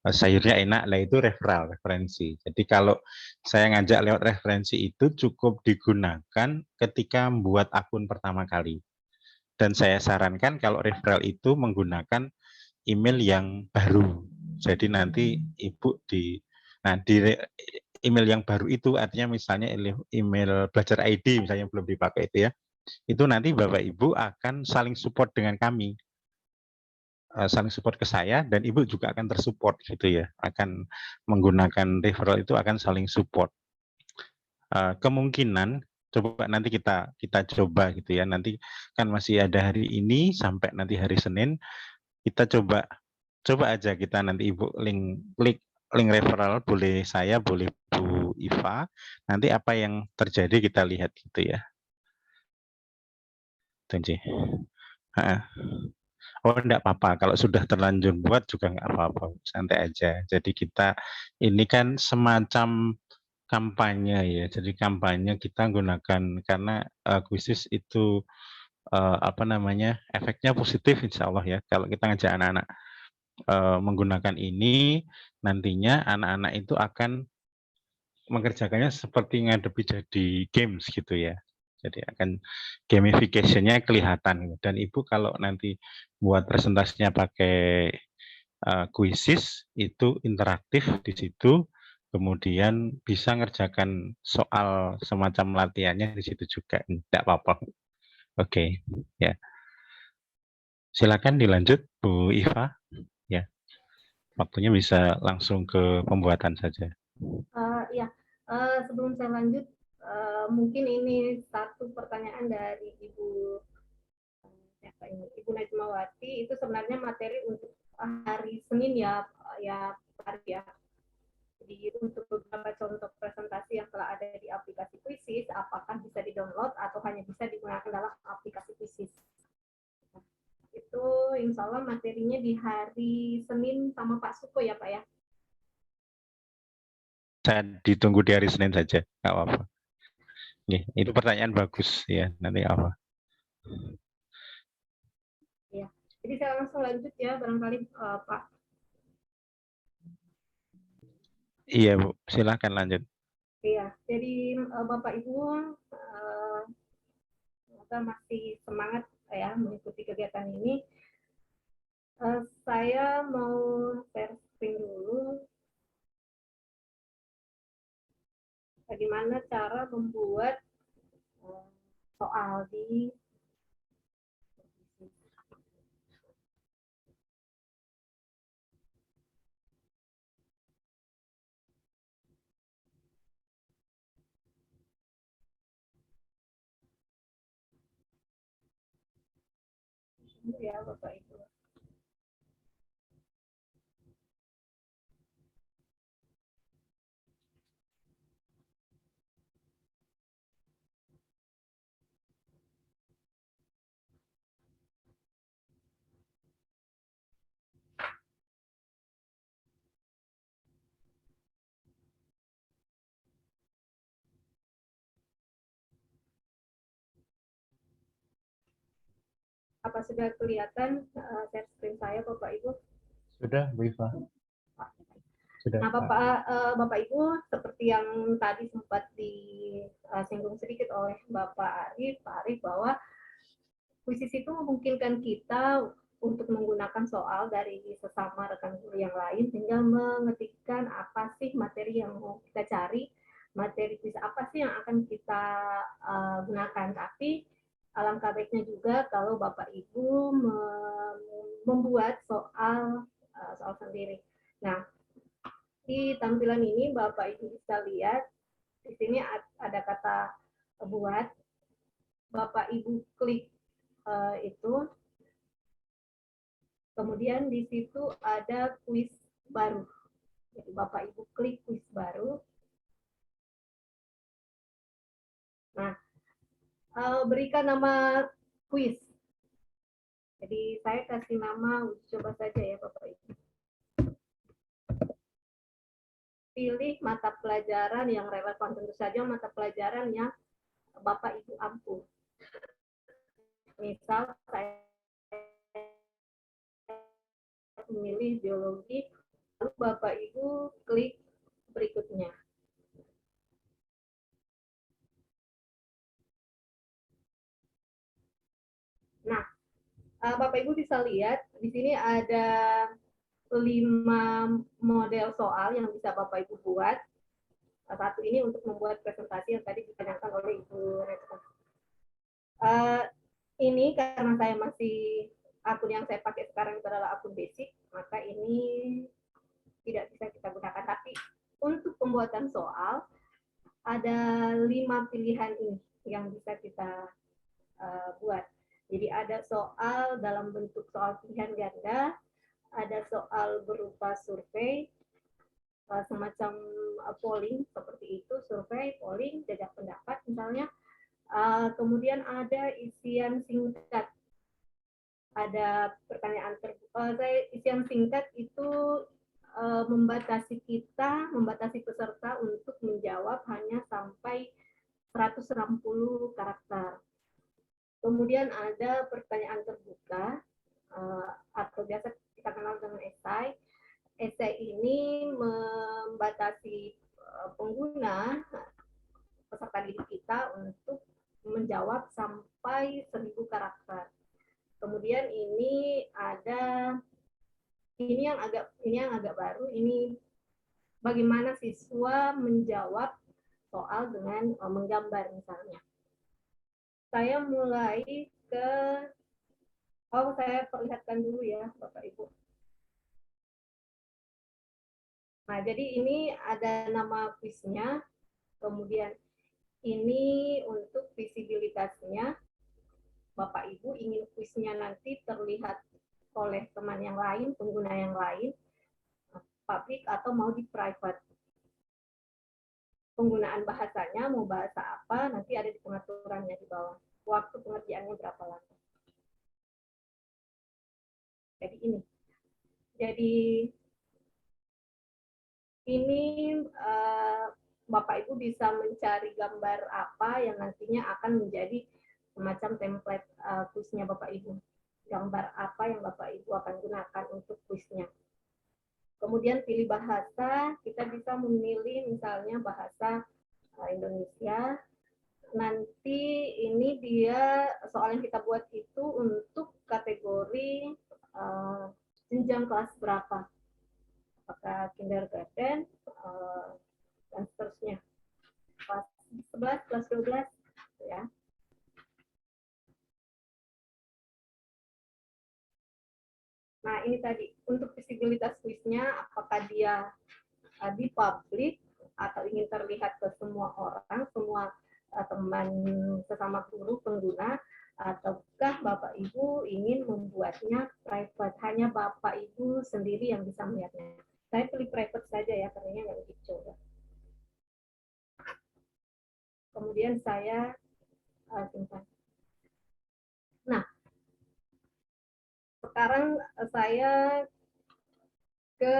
sayurnya enak lah, itu referensi. Jadi kalau saya ngajak lewat referensi itu cukup digunakan ketika membuat akun pertama kali. Dan saya sarankan kalau referral itu menggunakan email yang baru. Jadi nanti Ibu di email yang baru itu artinya misalnya email Belajar ID misalnya yang belum dipakai itu ya. Itu nanti Bapak Ibu akan saling support dengan kami. Saling support ke saya dan Ibu juga akan tersupport gitu ya. Akan menggunakan referral itu akan saling support. Kemungkinan coba nanti kita coba gitu ya. Nanti kan masih ada hari ini sampai nanti hari Senin, kita coba aja kita nanti Ibu klik link referral, boleh saya, boleh Bu Iva. Nanti apa yang terjadi kita lihat gitu ya. Tunji. Oh, enggak apa-apa. Kalau sudah terlanjur buat juga enggak apa-apa. Santai aja. Jadi kita ini kan semacam kampanye ya. Jadi kampanye kita gunakan karena Quizzes itu apa namanya, efeknya positif insya Allah ya. Kalau kita ngajak anak-anak menggunakan ini, nantinya anak-anak itu akan mengerjakannya seperti ngadepi jadi games gitu ya. Jadi akan gamification-nya kelihatan. Dan Ibu kalau nanti buat presentasinya pakai Quizzes itu interaktif di situ, kemudian bisa ngerjakan soal semacam latihannya di situ juga, tidak apa-apa. Oke, ya. Silakan dilanjut Bu Iva, ya. Waktunya bisa langsung ke pembuatan saja. Sebelum saya lanjut, mungkin ini satu pertanyaan dari Ibu Najmawati. Itu sebenarnya materi untuk hari Senin ya Pak ya. Jadi untuk beberapa contoh presentasi yang telah ada di aplikasi Quizzes, apakah bisa di-download atau hanya bisa digunakan dalam aplikasi Quizzes? Itu insya Allah materinya di hari Senin sama Pak Suko ya Pak ya? Saya ditunggu di hari Senin saja, nggak apa-apa. Itu pertanyaan bagus ya, nanti apa? Ya, jadi saya langsung lanjut ya, barangkali Pak. Iya Bu, silakan lanjut. Iya, jadi Bapak Ibu masih semangat ya mengikuti kegiatan ini. Saya mau share screen dulu. Bagaimana cara membuat soal di ya Bapak Ibu. Apa sudah kelihatan share screen saya Bapak Ibu? Sudah, Bu Iva. Sudah. Nah, Bapak Ibu, seperti yang tadi sempat disinggung sedikit oleh Bapak Arif, bahwa kuisis itu memungkinkan kita untuk menggunakan soal dari sesama rekan guru yang lain, sehingga mengetikkan apa sih materi yang mau kita cari, materi kuis apa sih yang akan kita gunakan. Tapi alangkah baiknya juga kalau Bapak Ibu membuat soal sendiri. Nah, di tampilan ini Bapak Ibu bisa lihat di sini ada kata buat. Bapak Ibu klik itu, kemudian di situ ada kuis baru. Jadi Bapak Ibu klik kuis baru. Nah, berikan nama kuis. Jadi saya kasih nama uji coba saja ya Bapak Ibu. Pilih mata pelajaran yang relevan, tentu saja mata pelajaran yang Bapak Ibu ampuh. Misal saya memilih biologi, lalu Bapak Ibu klik berikutnya. Nah, Bapak Ibu bisa lihat di sini ada 5 model soal yang bisa Bapak Ibu buat. Satu ini untuk membuat presentasi yang tadi ditanyakan oleh Ibu Retno. Ini karena saya masih akun yang saya pakai sekarang itu adalah akun basic, maka ini tidak bisa kita gunakan. Tapi untuk pembuatan soal ada 5 pilihan ini yang bisa kita buat. Jadi ada soal dalam bentuk soal pilihan ganda, ada soal berupa survei, semacam polling seperti itu, survei, polling, jajak pendapat misalnya. Kemudian ada isian singkat, ada pertanyaan terbuka. Isian singkat itu membatasi peserta untuk menjawab hanya sampai 160 karakter. Kemudian ada pertanyaan terbuka atau biasa kita kenal dengan esai. Esai ini membatasi pengguna peserta didik kita untuk menjawab sampai 1000 karakter. Kemudian ini yang agak baru, ini bagaimana siswa menjawab soal dengan menggambar misalnya. Saya mulai saya perlihatkan dulu ya Bapak Ibu. Nah, jadi ini ada nama kuisnya, kemudian ini untuk visibilitasnya. Bapak Ibu ingin kuisnya nanti terlihat oleh teman yang lain, pengguna yang lain, publik atau mau di private. Penggunaan bahasanya, mau bahasa apa, nanti ada di pengaturannya di bawah. Waktu pengerjaannya berapa lama. Jadi ini. Jadi ini Bapak Ibu bisa mencari gambar apa yang nantinya akan menjadi semacam template kuisnya Bapak Ibu. Gambar apa yang Bapak Ibu akan gunakan untuk kuisnya. Kemudian pilih bahasa, kita bisa memilih misalnya bahasa Indonesia, nanti ini dia soal yang kita buat itu untuk kategori jenjang kelas berapa, apakah kindergarten dan seterusnya, kelas 11, kelas 12 ya. Nah ini tadi untuk visibilitas kuisnya, apakah dia di publik atau ingin terlihat ke semua orang, semua teman sesama guru pengguna, ataukah Bapak Ibu ingin membuatnya private, hanya Bapak Ibu sendiri yang bisa melihatnya. Saya pilih private saja ya, karena nggak begitu coba. Kemudian saya simpan. Nah, sekarang saya ke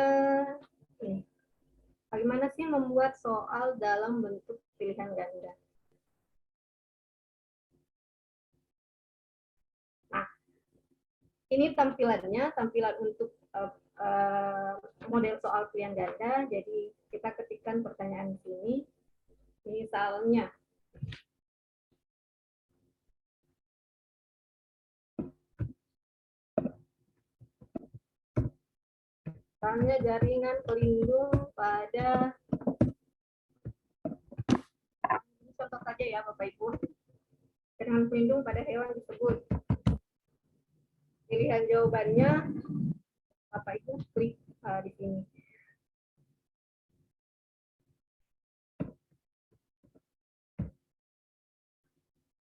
ini. Bagaimana sih membuat soal dalam bentuk pilihan ganda? Nah, ini tampilannya, tampilan untuk model soal pilihan ganda. Jadi kita ketikkan pertanyaan di sini. Misalnya, jaringan pelindung pada, ini contoh saja ya Bapak Ibu, jaringan pelindung pada hewan disebut. Pilihan jawabannya Bapak Ibu klik di sini.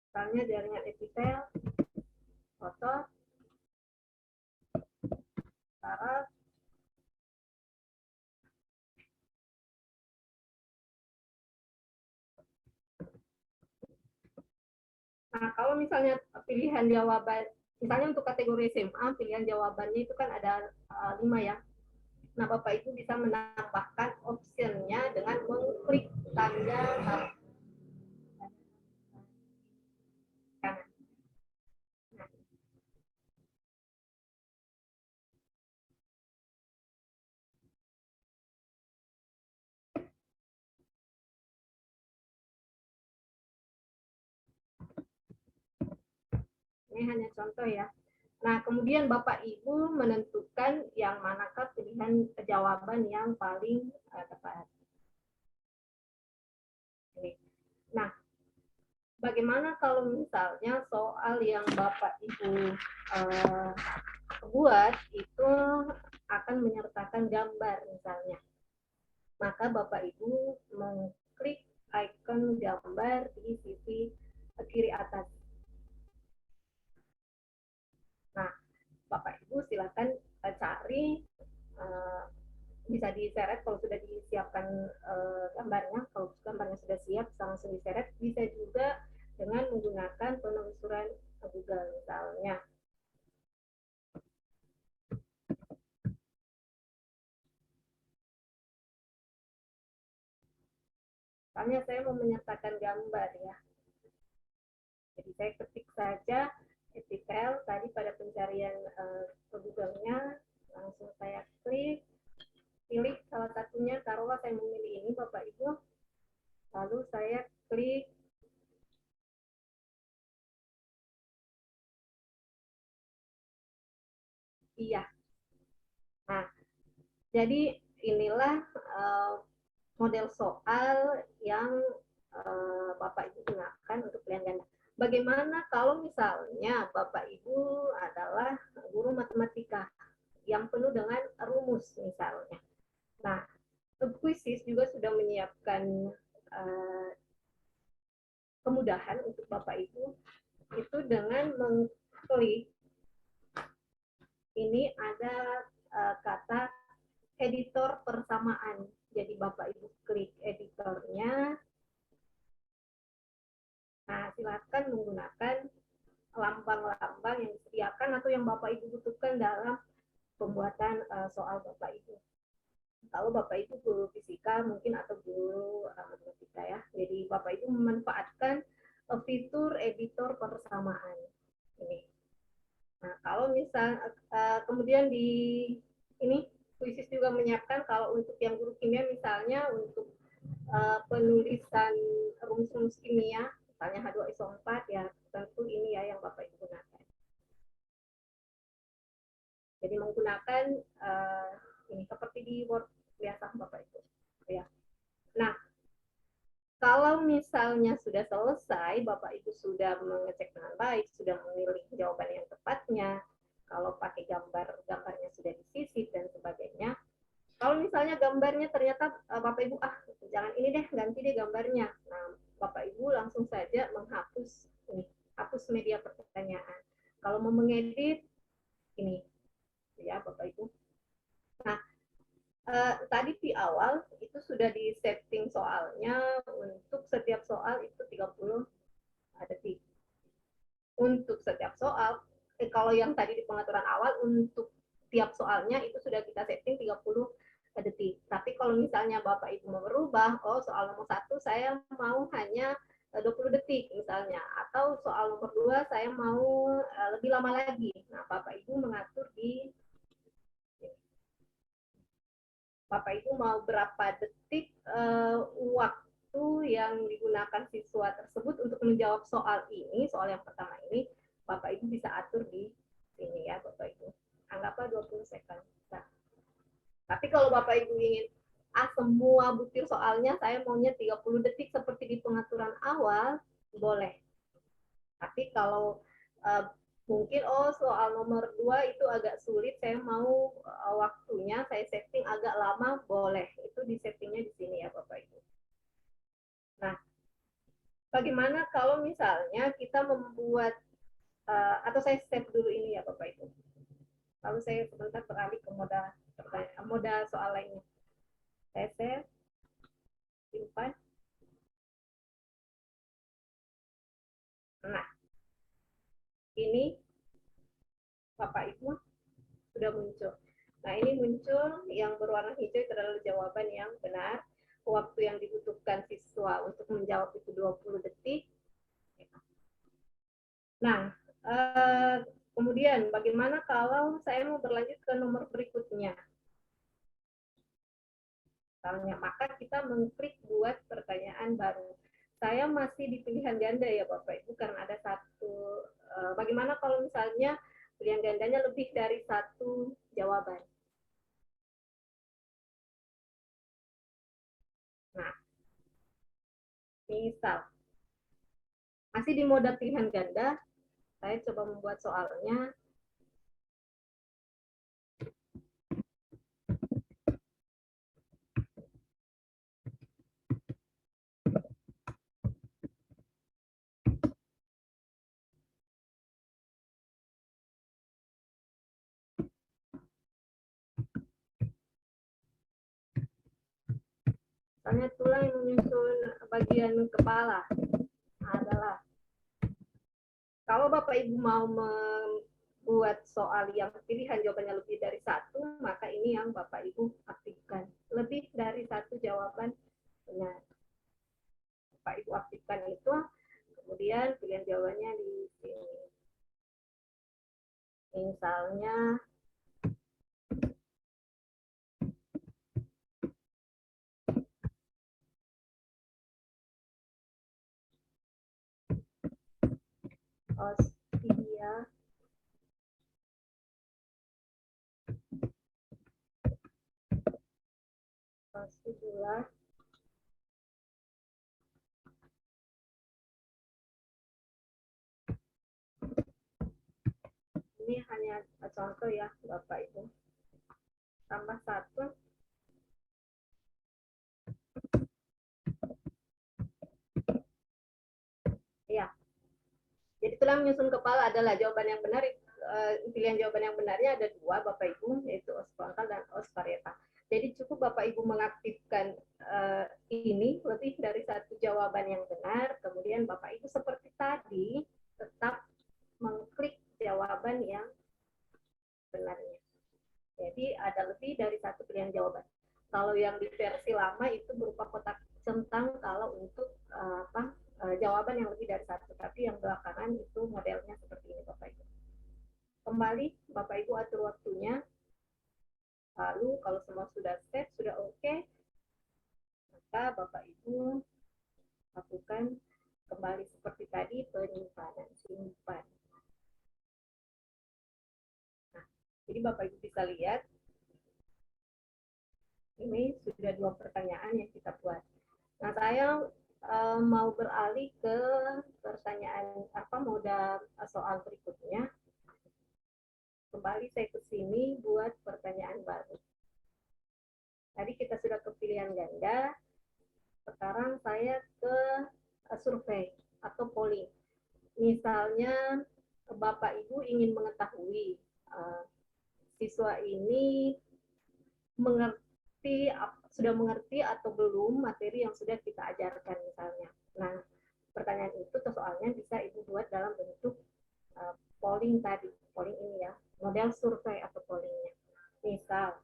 Misalnya jaringan epitel, otot, saraf, nah, kalau misalnya pilihan jawaban, misalnya untuk kategori SMA, pilihan jawabannya itu kan ada 5 ya. Nah, Bapak Ibu bisa menambahkan optionnya dengan mengklik tanda kanan. Nah, ini hanya contoh ya. Nah, kemudian Bapak Ibu menentukan yang manakah pilihan jawaban yang paling tepat. Nah, bagaimana kalau misalnya soal yang Bapak Ibu buat itu akan menyertakan gambar misalnya. Maka Bapak Ibu mengklik icon gambar di sisi kiri atas. Nah, Bapak Ibu silakan cari, bisa diseret kalau sudah disiapkan gambarnya. Kalau gambarnya sudah siap langsung diseret. Bisa juga dengan menggunakan penelusuran Google misalnya. Misalnya saya mau menyertakan gambar ya. Jadi saya ketik saja epitel tadi pada pencarian ke Google-nya, langsung saya klik, pilih salah satunya, taruhlah saya memilih ini Bapak Ibu, lalu saya klik iya. Nah, jadi inilah model soal yang Bapak Ibu gunakan untuk pilihan ganda. Bagaimana kalau misalnya Bapak Ibu adalah guru matematika yang penuh dengan rumus misalnya. Nah, Quizzes juga sudah menyiapkan kemudahan untuk Bapak Ibu itu dengan mengklik ini ada kata editor persamaan. Jadi Bapak Ibu klik editornya. Nah, silakan menggunakan lambang-lambang yang disediakan atau yang Bapak Ibu butuhkan dalam pembuatan soal Bapak Ibu. Kalau Bapak Ibu guru fisika mungkin atau guru matematika ya. Jadi Bapak Ibu memanfaatkan fitur editor persamaan ini. Nah, kalau misal kemudian di ini Quizzes juga menyiapkan kalau untuk yang guru kimia misalnya untuk penulisan rumus-rumus kimia misalnya H2SO4 ya tentu ini ya yang Bapak Ibu gunakan. Jadi menggunakan ini seperti di Word biasa Bapak Ibu. Ya. Nah, kalau misalnya sudah selesai, Bapak Ibu sudah mengecek dengan baik, sudah memilih jawaban yang tepatnya, kalau pakai gambarnya sudah disisip dan sebagainya. Kalau misalnya gambarnya ternyata Bapak Ibu, jangan ini deh, ganti deh gambarnya. Nah, Bapak Ibu langsung saja menghapus ini, hapus media pertanyaan. Kalau mau mengedit, ini ya Bapak Ibu. Nah, tadi di awal itu sudah di setting soalnya untuk setiap soal itu 30 detik. Untuk setiap soal, kalau yang tadi di pengaturan awal untuk tiap soalnya itu sudah kita setting 30 detik. Tapi kalau misalnya Bapak Ibu mau berubah, soal nomor 1 saya mau hanya 20 detik misalnya, atau soal nomor 2 saya mau lebih lama lagi. Nah, Bapak Ibu mengatur di Bapak Ibu mau berapa detik waktu yang digunakan siswa tersebut untuk menjawab soal ini, soal yang pertama ini, Bapak Ibu bisa atur di sini ya Bapak Ibu. Anggaplah 20 second. Nah, tapi kalau Bapak Ibu ingin semua butir soalnya saya maunya 30 detik seperti di pengaturan awal, boleh. Tapi kalau mungkin soal nomor 2 itu agak sulit, saya mau waktunya saya setting agak lama, boleh. Itu di settingnya di sini ya Bapak Ibu. Nah, bagaimana kalau misalnya kita membuat atau saya save dulu ini ya Bapak Ibu. Lalu saya sebentar beralih ke moda soal lainnya. Saya save, simpan. Nah, ini Bapak Ibu sudah muncul. Nah, ini muncul yang berwarna hijau itu adalah jawaban yang benar. Waktu yang dibutuhkan siswa untuk menjawab itu 20 detik. Nah, kemudian bagaimana kalau saya mau berlanjut ke nomor berikutnya? Misalnya, maka kita mengklik buat pertanyaan baru. Saya masih di pilihan ganda ya Bapak Ibu, karena ada satu. Bagaimana kalau misalnya pilihan gandanya lebih dari satu jawaban? Nah, misal masih di mode pilihan ganda, saya coba membuat soalnya. Misalnya tulang yang menyusun bagian kepala adalah, kalau Bapak Ibu mau membuat soal yang pilihan jawabannya lebih dari satu, maka ini yang Bapak Ibu aktifkan. Lebih dari satu jawaban benar. Bapak Ibu aktifkan itu, kemudian pilihan jawabannya di sini. Misalnya, ostia vestibular ini hanya contoh ya Bapak Ibu. Tambah satu. Ya. Jadi tulang menyusun kepala adalah jawaban yang benar. Pilihan jawaban yang benarnya ada dua Bapak Ibu, yaitu os frontal dan os parietal. Jadi cukup Bapak Ibu mengaktifkan ini lebih dari satu jawaban yang benar, kemudian Bapak Ibu seperti tadi tetap mengklik jawaban yang benarnya. Jadi ada lebih dari satu pilihan jawaban. Kalau yang di versi lama itu berupa kotak centang kalau untuk jawaban yang lebih dari satu, tapi yang belakangan itu modelnya seperti ini Bapak Ibu. Kembali Bapak Ibu atur waktunya. Lalu kalau semua sudah set, sudah oke, maka Bapak Ibu lakukan kembali seperti tadi, penyimpanan, simpan. Nah, jadi Bapak Ibu bisa lihat, ini sudah 2 pertanyaan yang kita buat. Nah, saya mau beralih ke pertanyaan moda soal berikutnya. Kembali saya ke sini buat pertanyaan baru. Tadi kita sudah ke pilihan ganda. Sekarang saya ke survei atau polling. Misalnya Bapak Ibu ingin mengetahui siswa ini sudah mengerti atau belum materi yang sudah kita ajarkan misalnya. Nah, pertanyaan itu atau soalnya bisa Ibu buat dalam bentuk polling tadi. Polling ini ya, model survei atau pollingnya. Misal,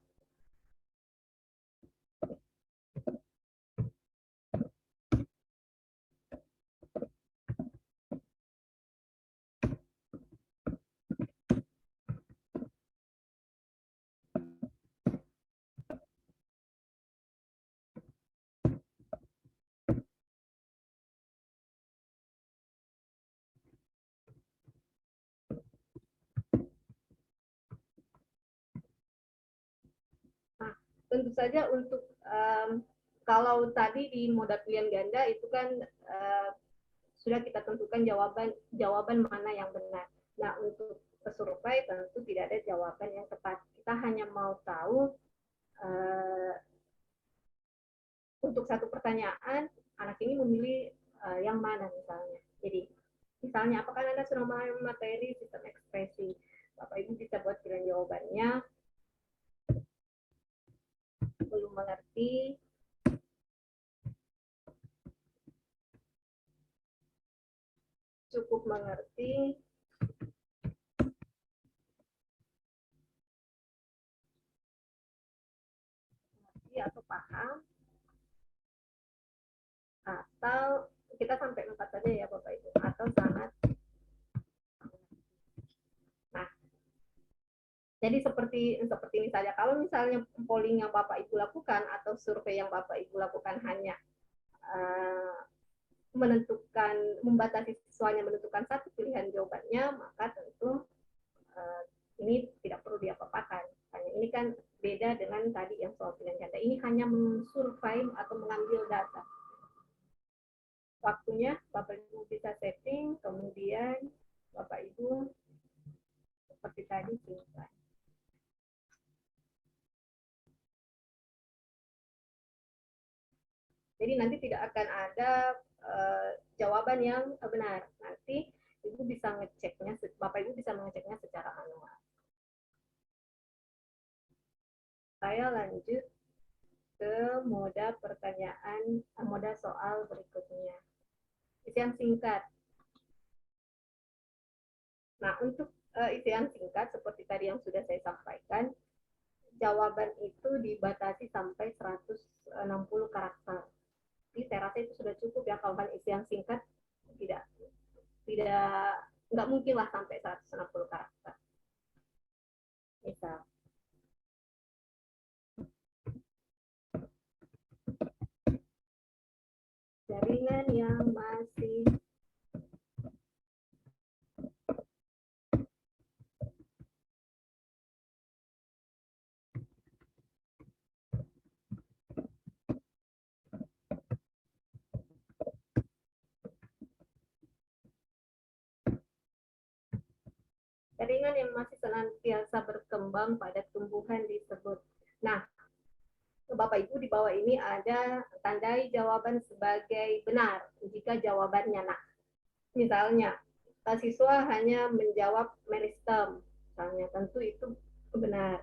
tentu saja untuk kalau tadi di moda pilihan ganda itu kan sudah kita tentukan jawaban mana yang benar. Nah, untuk survei tentu tidak ada jawaban yang tepat. Kita hanya mau tahu untuk satu pertanyaan anak ini memilih yang mana misalnya. Jadi misalnya apakah Anda sudah memahami materi sistem ekspresi? Bapak Ibu bisa buat pilihan jawabannya. Belum mengerti, cukup mengerti, atau paham, atau kita sampai 4 saja ya Bapak Ibu, atau sangat. Nah, jadi seperti ini saja. Kalau misalnya polling yang Bapak Ibu lakukan atau survei yang Bapak Ibu lakukan hanya membatasi siswanya menentukan satu pilihan jawabannya, maka tentu ini tidak perlu diapa-apakan. Ini kan beda dengan tadi yang soal pilihan ganda. Ini hanya mensurvei atau mengambil data. Waktunya Bapak Ibu bisa setting, kemudian Bapak Ibu seperti tadi simpan. Jadi nanti tidak akan ada jawaban yang benar. Nanti Ibu bisa ngeceknya, Bapak Ibu bisa mengeceknya secara manual. Saya lanjut ke moda pertanyaan, moda soal berikutnya. Isian singkat. Nah, untuk isian singkat seperti tadi yang sudah saya sampaikan, jawaban itu dibatasi sampai 160 karakter. Jadi saya rasa itu sudah cukup ya, kalau kan isian singkat nggak mungkin lah sampai 160 karakter. Misal, jaringan yang masih senantiasa berkembang pada tumbuhan disebut. Nah, Bapak Ibu di bawah ini ada tandai jawaban sebagai benar jika jawabannya nah. Misalnya, siswa hanya menjawab meristem, misalnya, tentu itu benar.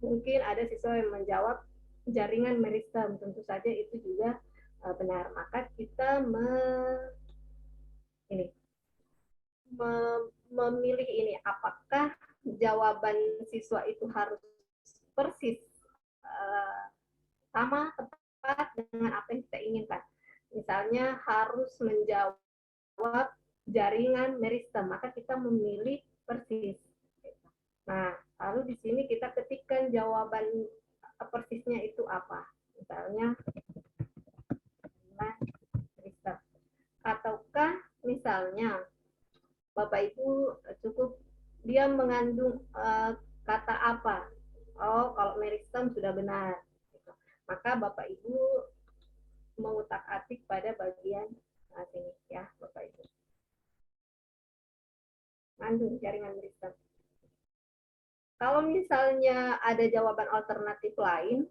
Mungkin ada siswa yang menjawab jaringan meristem, tentu saja itu juga benar. Maka kita memilih ini, apakah jawaban siswa itu harus persis sama tepat dengan apa yang kita inginkan. Misalnya harus menjawab jaringan meristem, maka kita memilih persis. Nah, lalu di sini kita ketikkan jawaban persisnya itu apa. Misalnya meristem. Ataukah misalnya Bapak Ibu cukup dia mengandung kata apa. Oh, kalau meristem sudah benar. Maka Bapak Ibu mengutak-atik pada bagian sini ya, Bapak Ibu. Mengandung jaringan meristem. Kalau misalnya ada jawaban alternatif lain,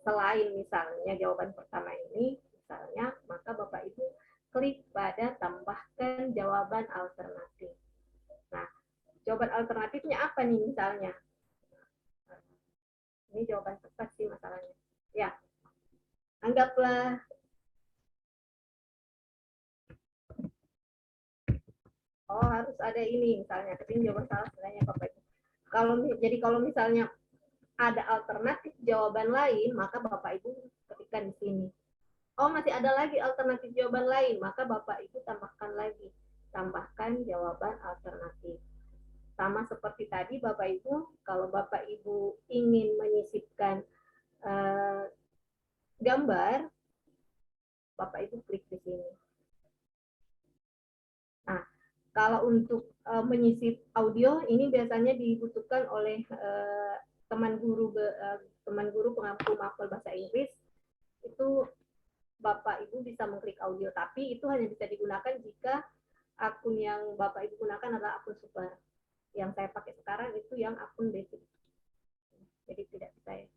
selain misalnya jawaban pertama ini, misalnya, maka Bapak Ibu klik pada tambahkan jawaban alternatif. Nah, jawaban alternatifnya apa nih misalnya? Ini jawaban tepat sih masalahnya. Ya, anggaplah harus ada ini misalnya, tapi ini jawaban salah sebenarnya Bapak Ibu. Kalau misalnya ada alternatif jawaban lain, maka Bapak Ibu ketikkan di sini. Oh, masih ada lagi alternatif jawaban lain, maka Bapak Ibu tambahkan lagi. Tambahkan jawaban alternatif. Sama seperti tadi Bapak Ibu, kalau Bapak Ibu ingin menyisipkan gambar, Bapak Ibu klik di sini. Nah, kalau untuk menyisip audio, ini biasanya dibutuhkan oleh teman guru pengampu mapel bahasa Inggris. Itu Bapak Ibu bisa mengklik audio, tapi itu hanya bisa digunakan jika akun yang Bapak Ibu gunakan adalah akun super. Yang saya pakai sekarang itu yang akun basic. Jadi tidak bisa ya.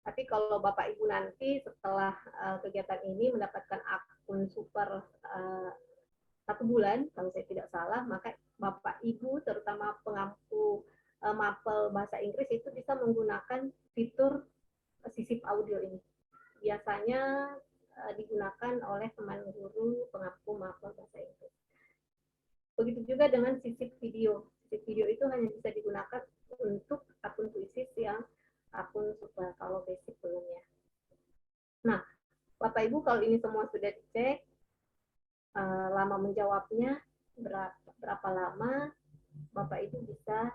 Tapi kalau Bapak Ibu nanti setelah kegiatan ini mendapatkan akun super 1 bulan, kalau saya tidak salah, maka Bapak Ibu terutama pengampu mapel bahasa Inggris itu bisa menggunakan fitur sisip audio ini. Biasanya digunakan oleh teman guru pengampu mapel bahasa Inggris. Begitu juga dengan sisip video. Sisip video itu hanya bisa digunakan untuk akun Quizzes yang akun super, kalau basic belum ya. Nah, Bapak Ibu kalau ini semua sudah dicek, lama menjawabnya, berapa lama, Bapak Ibu bisa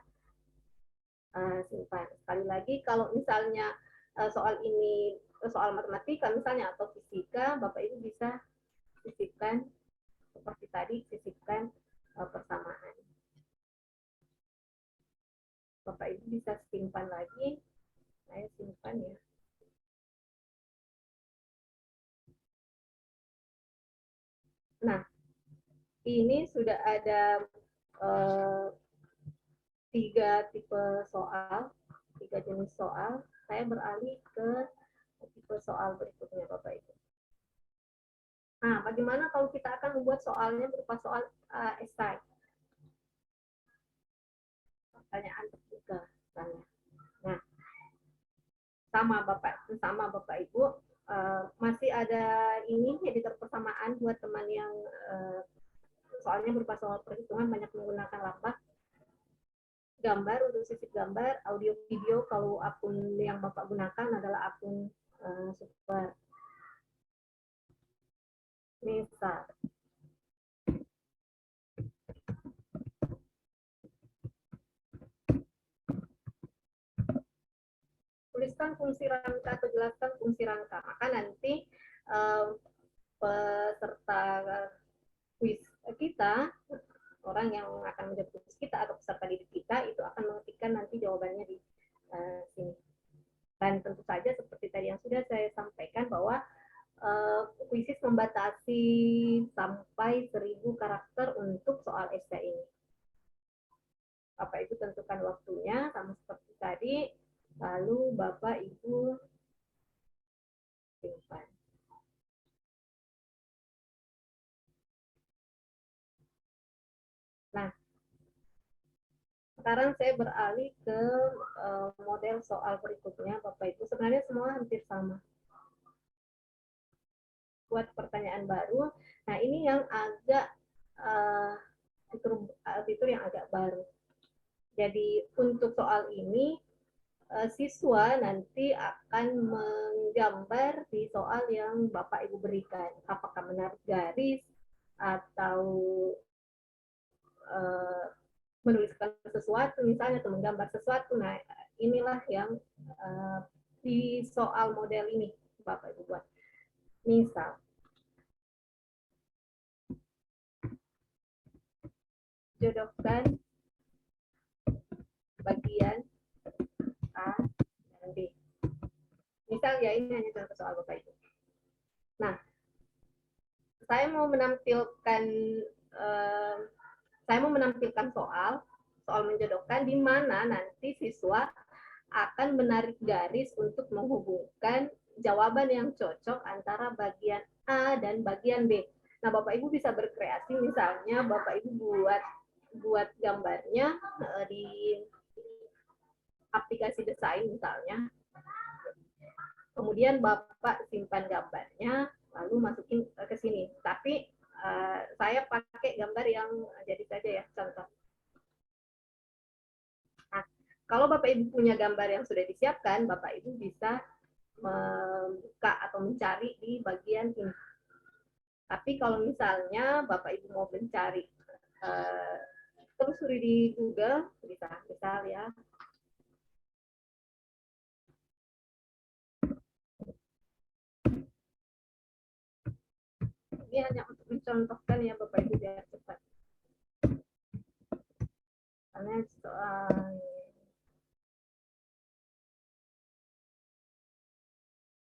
simpan. Sekali lagi, kalau misalnya soal ini, soal matematika misalnya atau fisika, Bapak Ibu bisa sisipkan, seperti tadi, sisipkan persamaan. Bapak Ibu bisa simpan lagi, saya simpan ya. Nah, ini sudah ada 3 tipe soal, 3 jenis soal. Saya beralih ke tipe soal berikutnya, Bapak Ibu. Nah, bagaimana kalau kita akan membuat soalnya berupa soal esai? Pertanyaan terbuka, misalnya. Nah, sama Bapak Ibu, masih ada ini editor persamaan buat teman yang soalnya berupa soal perhitungan banyak menggunakan lambah. Gambar untuk sisip gambar, audio video kalau akun yang Bapak gunakan adalah akun super. Misal, tuliskan fungsi rangka atau jelaskan fungsi rangka. Maka nanti peserta kuis kita, orang yang akan menjadi kuis kita atau peserta didik kita itu akan mengetikkan nanti jawabannya di sini. Dan tentu saja seperti tadi yang sudah saya sampaikan bahwa Quizzes membatasi sampai 1000 karakter untuk soal esai ini. Bapak Ibu tentukan waktunya sama seperti tadi, lalu Bapak Ibu simpan. Nah, sekarang saya beralih ke model soal berikutnya, Bapak Ibu. Sebenarnya semua hampir sama. Buat pertanyaan baru. Nah, ini yang agak fitur yang agak baru. Jadi untuk soal ini siswa nanti akan menggambar di soal yang Bapak Ibu berikan. Apakah menarik garis atau menuliskan sesuatu misalnya atau menggambar sesuatu. Nah, inilah yang di soal model ini Bapak Ibu buat. Misal, jodohkan bagian A dan B. Misal ya, ini hanya contoh soal Bapak Ibu. Nah, saya mau menampilkan soal menjodohkan di mana nanti siswa akan menarik garis untuk menghubungkan jawaban yang cocok antara bagian A dan bagian B. Nah, Bapak Ibu bisa berkreasi, misalnya Bapak Ibu buat gambarnya di aplikasi desain misalnya. Kemudian Bapak simpan gambarnya, lalu masukin ke sini. Tapi saya pakai gambar yang jadi saja ya, contoh. Nah, kalau Bapak Ibu punya gambar yang sudah disiapkan, Bapak Ibu bisa membuka atau mencari di bagian ini. Tapi kalau misalnya Bapak Ibu mau mencari telusuri di Google, bisa misal ya. Ini hanya untuk mencontohkan ya Bapak Ibu biar cepat. Karena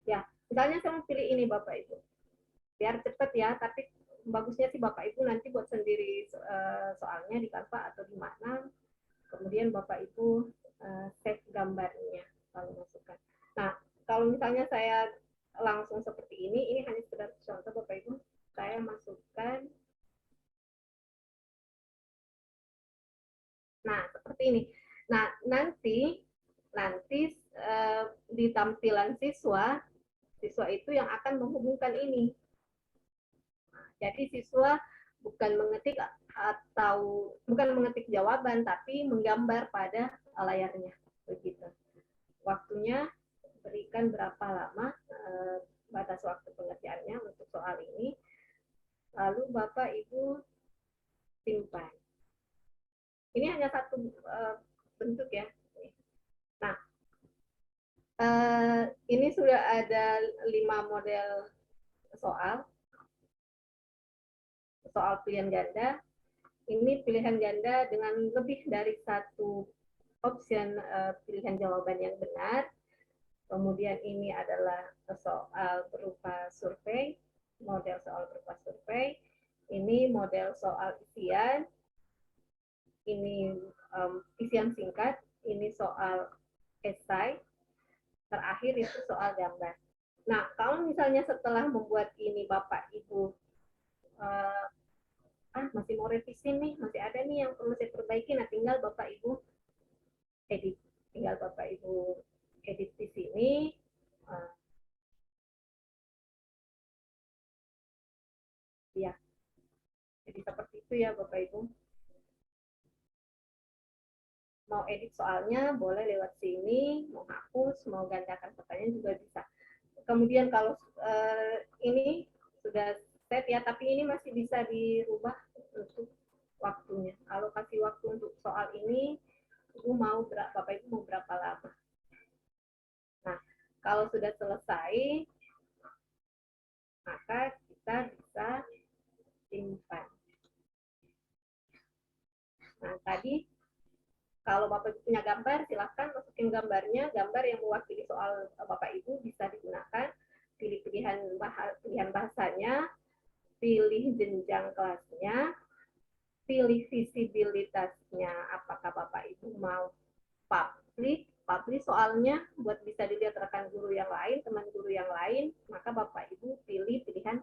ya, misalnya saya mau pilih ini Bapak Ibu. Biar cepat ya, tapi bagusnya sih Bapak Ibu nanti buat sendiri soalnya di Canva atau di mana. Kemudian Bapak Ibu save gambarnya lalu masukkan. Nah, kalau misalnya saya langsung seperti ini hanya sekedar contoh Bapak Ibu. Saya masukkan. Nah, seperti ini. Nah, nanti di tampilan siswa itu yang akan menghubungkan ini. Jadi siswa bukan mengetik jawaban, tapi menggambar pada layarnya. Begitu. Waktunya berikan berapa lama batas waktu pengerjaannya untuk soal ini. Lalu Bapak Ibu simpan. Ini hanya satu bentuk ya. Nah, ini sudah ada 5 model soal pilihan ganda. Ini pilihan ganda dengan lebih dari satu option pilihan jawaban yang benar. Kemudian ini adalah soal berupa survei, model soal berupa survei. Ini model soal isian. Ini isian singkat. Ini soal esai. Terakhir itu soal gambar. Nah, kalau misalnya setelah membuat ini Bapak Ibu masih mau revisi nih, masih ada nih yang perlu saya perbaiki, nah tinggal Bapak Ibu edit. Tinggal Bapak Ibu edit di sini. Ya, jadi seperti itu ya Bapak Ibu. Mau edit soalnya boleh lewat sini, mau hapus, mau gandakan pertanyaan juga bisa. Kemudian kalau ini sudah set ya, tapi ini masih bisa dirubah untuk waktunya. Kalau kasih waktu untuk soal ini, Bapak Ibu mau berapa lama? Nah, kalau sudah selesai, maka kita bisa simpan. Nah, tadi kalau Bapak Ibu punya gambar, silahkan masukin gambarnya. Gambar yang mewakili soal Bapak Ibu bisa digunakan. Pilih pilihan bahasanya, pilih jenjang kelasnya, pilih visibilitasnya. Apakah Bapak Ibu mau publish soalnya buat bisa dilihat rekan guru yang lain, teman guru yang lain, maka Bapak Ibu pilih pilihan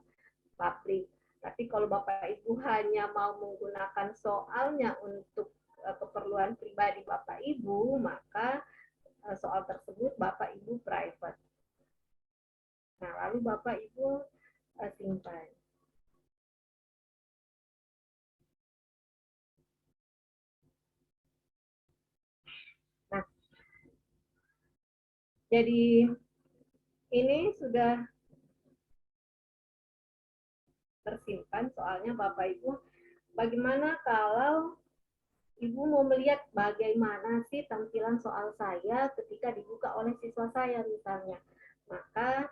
publish. Tapi kalau Bapak Ibu hanya mau menggunakan soalnya untuk keperluan pribadi Bapak Ibu, maka soal tersebut Bapak Ibu private. Nah, lalu Bapak Ibu simpan. Nah, jadi ini sudah tersimpan soalnya Bapak Ibu. Bagaimana kalau Ibu mau melihat bagaimana sih tampilan soal saya ketika dibuka oleh siswa saya misalnya. Maka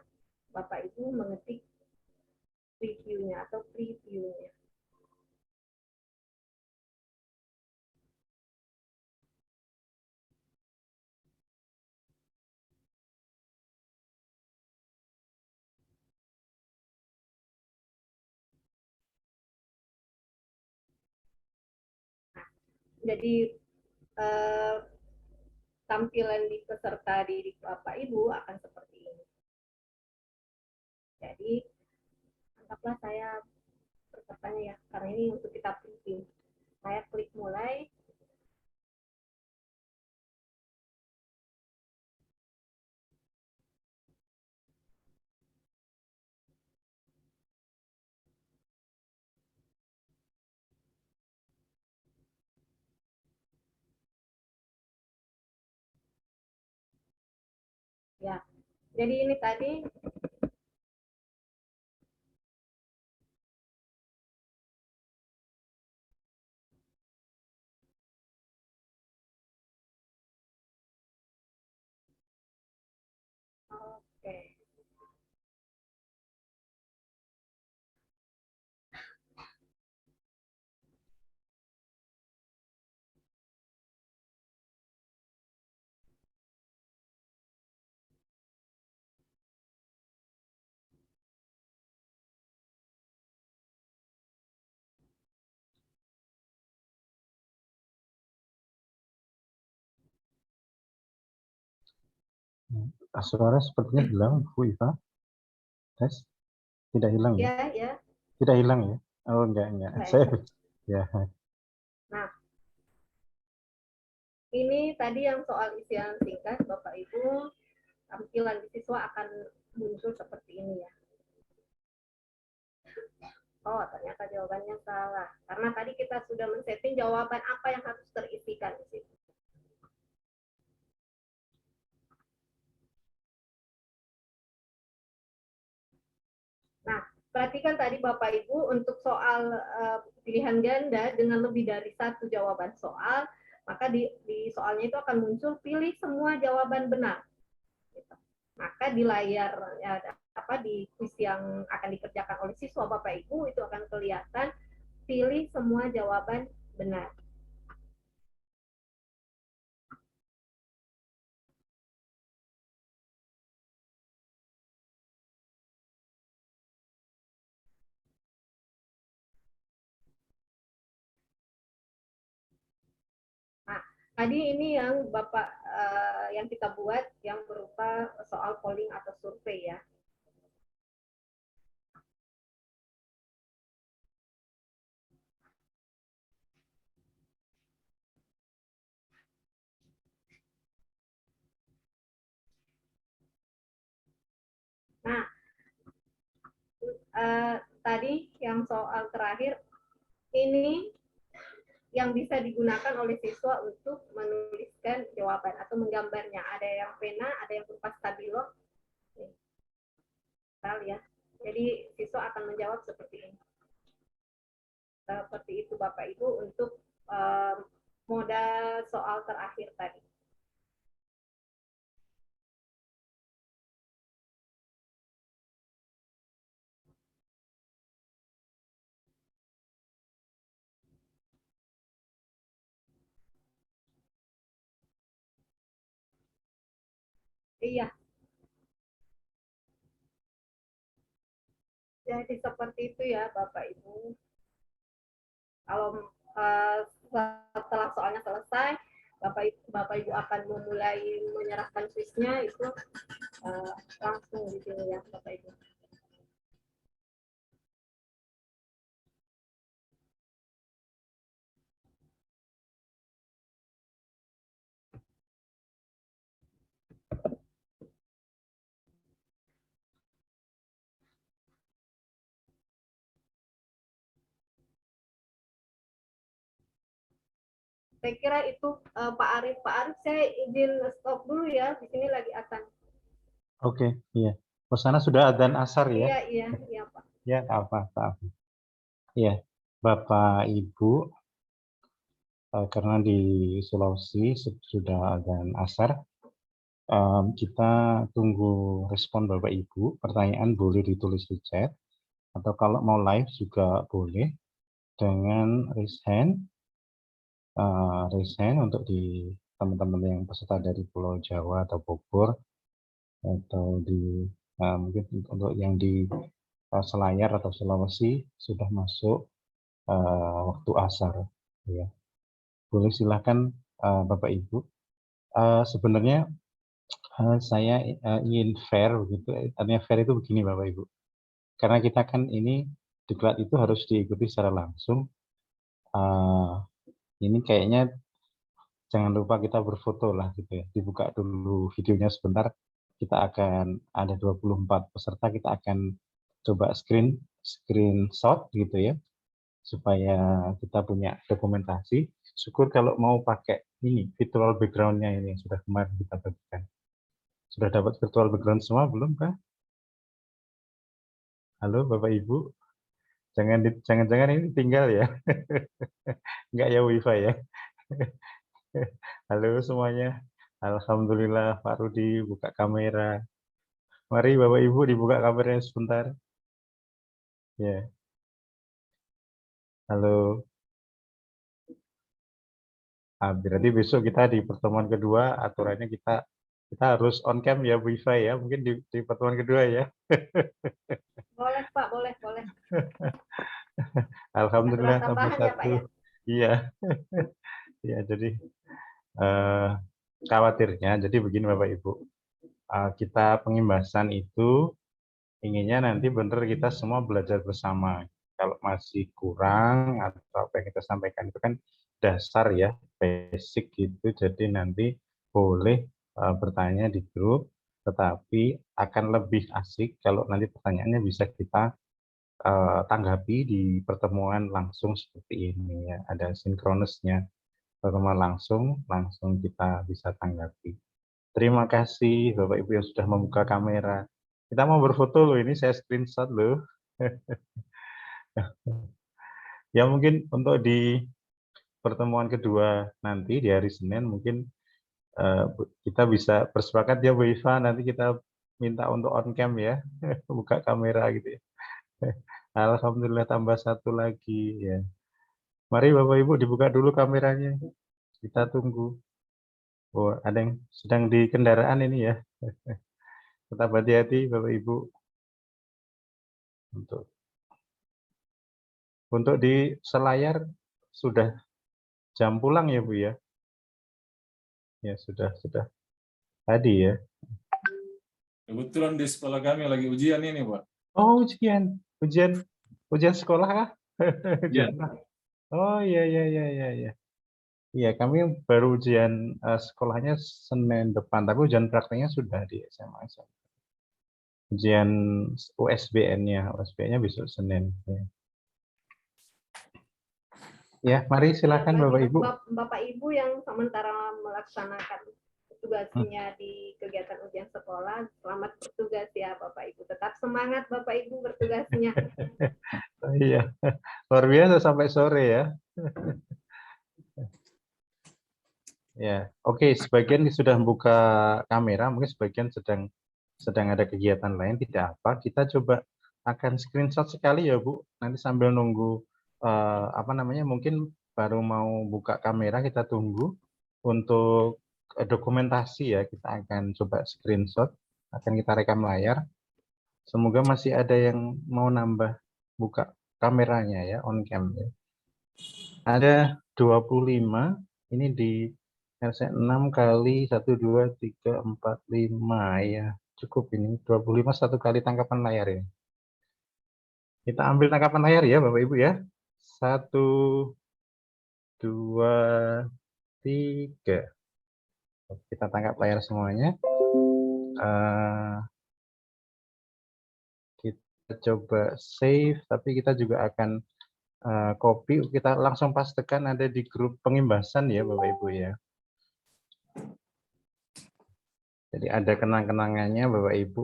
Bapak Ibu mengetik previewnya atau previewnya. Jadi tampilan di peserta didik Bapak Ibu akan seperti ini. Jadi anggaplah saya pesertanya ya, karena ini untuk kita preview. Saya klik mulai. Ya, jadi ini tadi oke. Suara sepertinya hilang, Bu Iva. Tes, tidak hilang ya? Ya, ya. Tidak hilang ya? Oh, enggak. Saya, ya. Nah, ini tadi yang soal isian singkat, Bapak Ibu, tampilan siswa akan muncul seperti ini ya. Oh, ternyata jawabannya salah. Karena tadi kita sudah men-setting jawaban apa yang harus terisikan di situ. Nah, perhatikan tadi Bapak Ibu untuk soal pilihan ganda dengan lebih dari satu jawaban soal, maka di soalnya itu akan muncul pilih semua jawaban benar. Maka di layar ya, di kuis yang akan dikerjakan oleh siswa Bapak Ibu itu akan kelihatan pilih semua jawaban benar. Nah, tadi ini yang Bapak yang kita buat yang berupa soal polling atau survei ya. Nah, tadi yang soal terakhir ini yang bisa digunakan oleh siswa untuk menuliskan jawaban atau menggambarnya. Ada yang pena, ada yang berupa stabilo. Ya. Jadi siswa akan menjawab seperti ini. Seperti itu Bapak Ibu untuk modal soal terakhir tadi. Iya. Jadi seperti itu ya Bapak Ibu. Kalau setelah soalnya selesai, Bapak Ibu akan memulai menyerahkan kuisnya itu langsung gitu ya Bapak Ibu. Saya kira itu Pak Arief. Pak Arief, saya izin stop dulu ya. Di sini lagi adzan. Oke, iya. Oh, sana sudah adzan asar ya? Iya Pak. Ya, apa. Iya, Bapak Ibu, karena di Sulawesi sudah adzan asar, kita tunggu respon Bapak Ibu. Pertanyaan boleh ditulis di chat, atau kalau mau live juga boleh dengan raise hand untuk di teman-teman yang peserta dari Pulau Jawa atau Bogor, atau di mungkin untuk yang di Selayar atau Sulawesi sudah masuk waktu asar, ya. Boleh silahkan Bapak Ibu. Sebenarnya saya ingin fair begitu. Artinya fair itu begini Bapak Ibu. Karena kita kan ini diklat itu harus diikuti secara langsung. Ini kayaknya jangan lupa kita berfoto lah gitu ya. Dibuka dulu videonya sebentar. Kita akan ada 24 peserta, kita akan coba screenshot gitu ya, supaya kita punya dokumentasi. Syukur kalau mau pakai ini virtual background-nya ini yang sudah kemarin kita bagikan. Sudah dapat virtual background semua belum kah? Halo Bapak Ibu, jangan-jangan ini tinggal ya? Enggak ya wifi ya? Halo semuanya. Alhamdulillah Pak Rudi buka kamera. Mari Bapak Ibu dibuka kameranya sebentar. Ya. Halo. Berarti besok kita di pertemuan kedua aturannya kita harus on cam ya wifi ya. Mungkin di pertemuan kedua ya. Boleh Pak, boleh. Alhamdulillah tambah Tambahan ya Pak satu. ya. Iya. Ya jadi khawatirnya jadi begini Bapak Ibu. Kita pengimbasan itu inginnya nanti benar kita semua belajar bersama. Kalau masih kurang atau apa yang kita sampaikan itu kan dasar ya, basic gitu. Jadi nanti boleh bertanya di grup, tetapi akan lebih asik kalau nanti pertanyaannya bisa kita tanggapi di pertemuan langsung seperti ini ya. Ada sinkronisnya, pertemuan langsung kita bisa tanggapi. Terima kasih Bapak Ibu yang sudah membuka kamera. Kita mau berfoto loh, ini saya screenshot loh. Ya mungkin untuk di pertemuan kedua nanti di hari Senin mungkin kita bisa bersepakat ya Bu Iva, nanti kita minta untuk on cam ya, buka kamera gitu ya. Alhamdulillah tambah satu lagi ya. Mari Bapak Ibu dibuka dulu kameranya, kita tunggu. Oh, ada yang sedang di kendaraan ini ya. Tetap hati-hati Bapak Ibu. Untuk di selayar sudah jam pulang ya Bu ya? Ya sudah tadi ya. Kebetulan di sekolah kami lagi ujian ini, Pak. Oh ujian sekolah kah? Iya. Oh iya. Iya kami baru ujian sekolahnya Senin depan, tapi ujian prakteknya sudah di SMA. Ujian USBN-nya besok Senin. Ya, mari silakan Bapak Ibu. Bapak Ibu yang sementara melaksanakan tugasnya di kegiatan ujian sekolah, selamat bertugas ya Bapak Ibu. Tetap semangat Bapak Ibu bertugasnya. Iya, luar biasa sampai sore ya. Ya, oke. Sebagian sudah membuka kamera, mungkin sebagian sedang ada kegiatan lain. Tidak apa, kita coba akan screenshot sekali ya Bu. Nanti sambil nunggu mungkin baru mau buka kamera, kita tunggu untuk dokumentasi ya. Kita akan coba screenshot, akan kita rekam layar. Semoga masih ada yang mau nambah buka kameranya ya, on cam ya. Ada 25, ini di RC 6 kali 1, 2, 3, 4, 5 ya. Cukup ini, 25 satu kali tangkapan layar ya. Kita ambil tangkapan layar ya Bapak Ibu ya. 1, 2, 3. Kita tangkap layar semuanya. Kita coba save, tapi kita juga akan copy. Kita langsung pastekan ada di grup pengimbasan ya Bapak Ibu ya. Jadi ada kenang-kenangannya Bapak Ibu,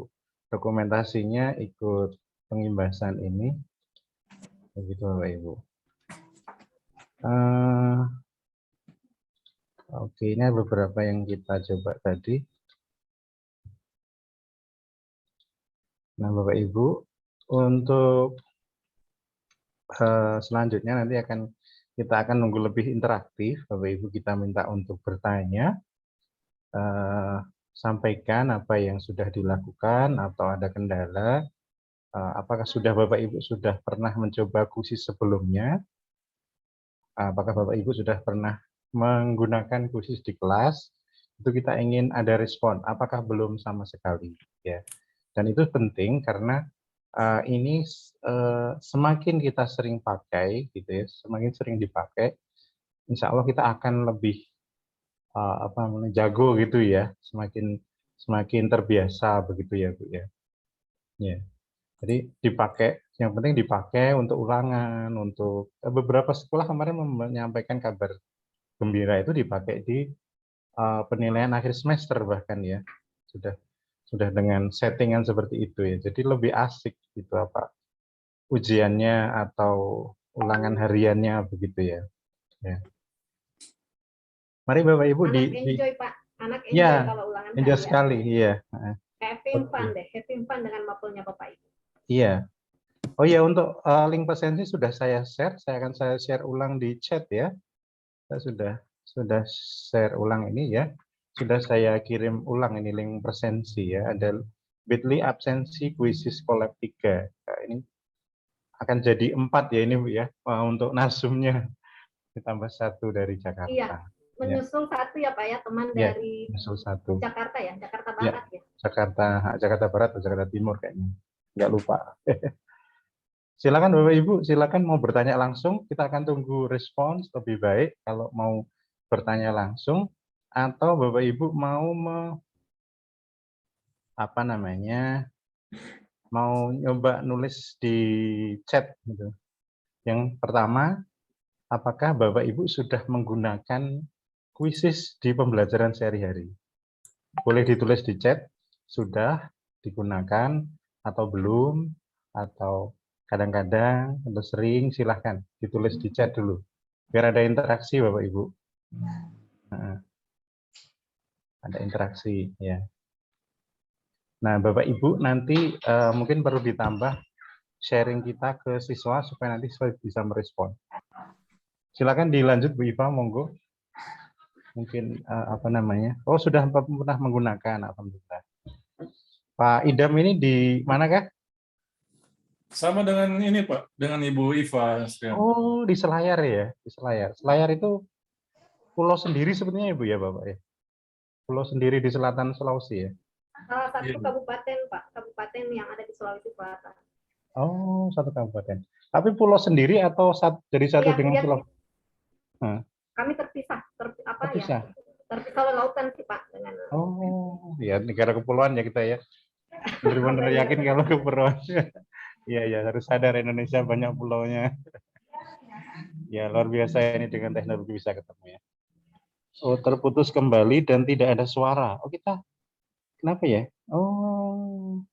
dokumentasinya ikut pengimbasan ini, begitu Bapak Ibu. Oke, ini beberapa yang kita coba tadi. Nah Bapak Ibu, untuk selanjutnya nanti kita akan nunggu lebih interaktif. Bapak Ibu kita minta untuk bertanya, sampaikan apa yang sudah dilakukan atau ada kendala. Apakah Bapak Ibu sudah pernah mencoba kuisis sebelumnya? Apakah Bapak Ibu sudah pernah menggunakan kuisis di kelas, itu kita ingin ada respon, apakah belum sama sekali, ya. Dan itu penting karena ini semakin kita sering pakai, gitu ya, semakin sering dipakai, insya Allah kita akan lebih jago gitu ya, semakin terbiasa begitu ya Bu ya. Ya. Jadi dipakai, yang penting dipakai untuk ulangan, untuk beberapa sekolah kemarin menyampaikan kabar gembira itu dipakai di penilaian akhir semester bahkan ya, sudah dengan settingan seperti itu ya. Jadi lebih asik gitu ujiannya atau ulangan hariannya begitu ya. Ya. Mari Bapak Ibu enjoy Pak, anak enjoy ya, kalau ulangan enjoy harian. sekali, iya. Having fun dengan mapelnya Bapak Ibu. Iya. Oh ya, untuk link presensi sudah saya share. Saya akan share ulang di chat ya. Saya sudah share ulang ini ya. Sudah saya kirim ulang ini link presensi ya. Ada bit.ly absensi kuisis kolab 3. Nah, ini akan jadi 4 ya ini Bu ya. Untuk narsumnya ditambah 1 dari Jakarta. Iya. Menyusul satu ya Pak ya, teman ya, dari satu. Jakarta ya, Jakarta Barat ya. Jakarta Barat atau Jakarta Timur kayaknya. Nggak lupa. Silakan Bapak Ibu, silakan mau bertanya langsung, kita akan tunggu respons lebih baik kalau mau bertanya langsung, atau Bapak Ibu mau mau nyoba nulis di chat gitu. Yang pertama, apakah Bapak Ibu sudah menggunakan kuisis di pembelajaran sehari-hari? Boleh ditulis di chat, sudah digunakan atau belum, atau kadang-kadang atau sering, silahkan ditulis di chat dulu biar ada interaksi Bapak Ibu. Ada interaksi ya. Nah Bapak Ibu nanti mungkin perlu ditambah sharing kita ke siswa supaya nanti siswa bisa merespon. Silakan dilanjut Bu Iva, monggo. Mungkin oh sudah pernah menggunakan, alhamdulillah. Pak Idam ini di mana kah? Sama dengan ini Pak, dengan Ibu Iva. Oh, di Selayar ya, di Selayar. Selayar itu pulau sendiri sebenarnya Ibu ya Bapak ya? Pulau sendiri di selatan Sulawesi ya? Salah satu kabupaten Pak, kabupaten yang ada di Sulawesi Selatan. Oh, satu kabupaten. Tapi pulau sendiri atau dari satu dengan Sulawesi? Kami terpisah, terpisah. Ya? Terpisah oleh lautan sih Pak. Dengan... Oh, ya negara kepulauan ya kita ya. Benar-benar yakin kalau kepulauan. Iya, ya harus sadar Indonesia banyak pulaunya. Ya luar biasa ini dengan teknologi bisa ketemu ya. Oh, terputus kembali dan tidak ada suara. Oh kita, kenapa ya? Oh.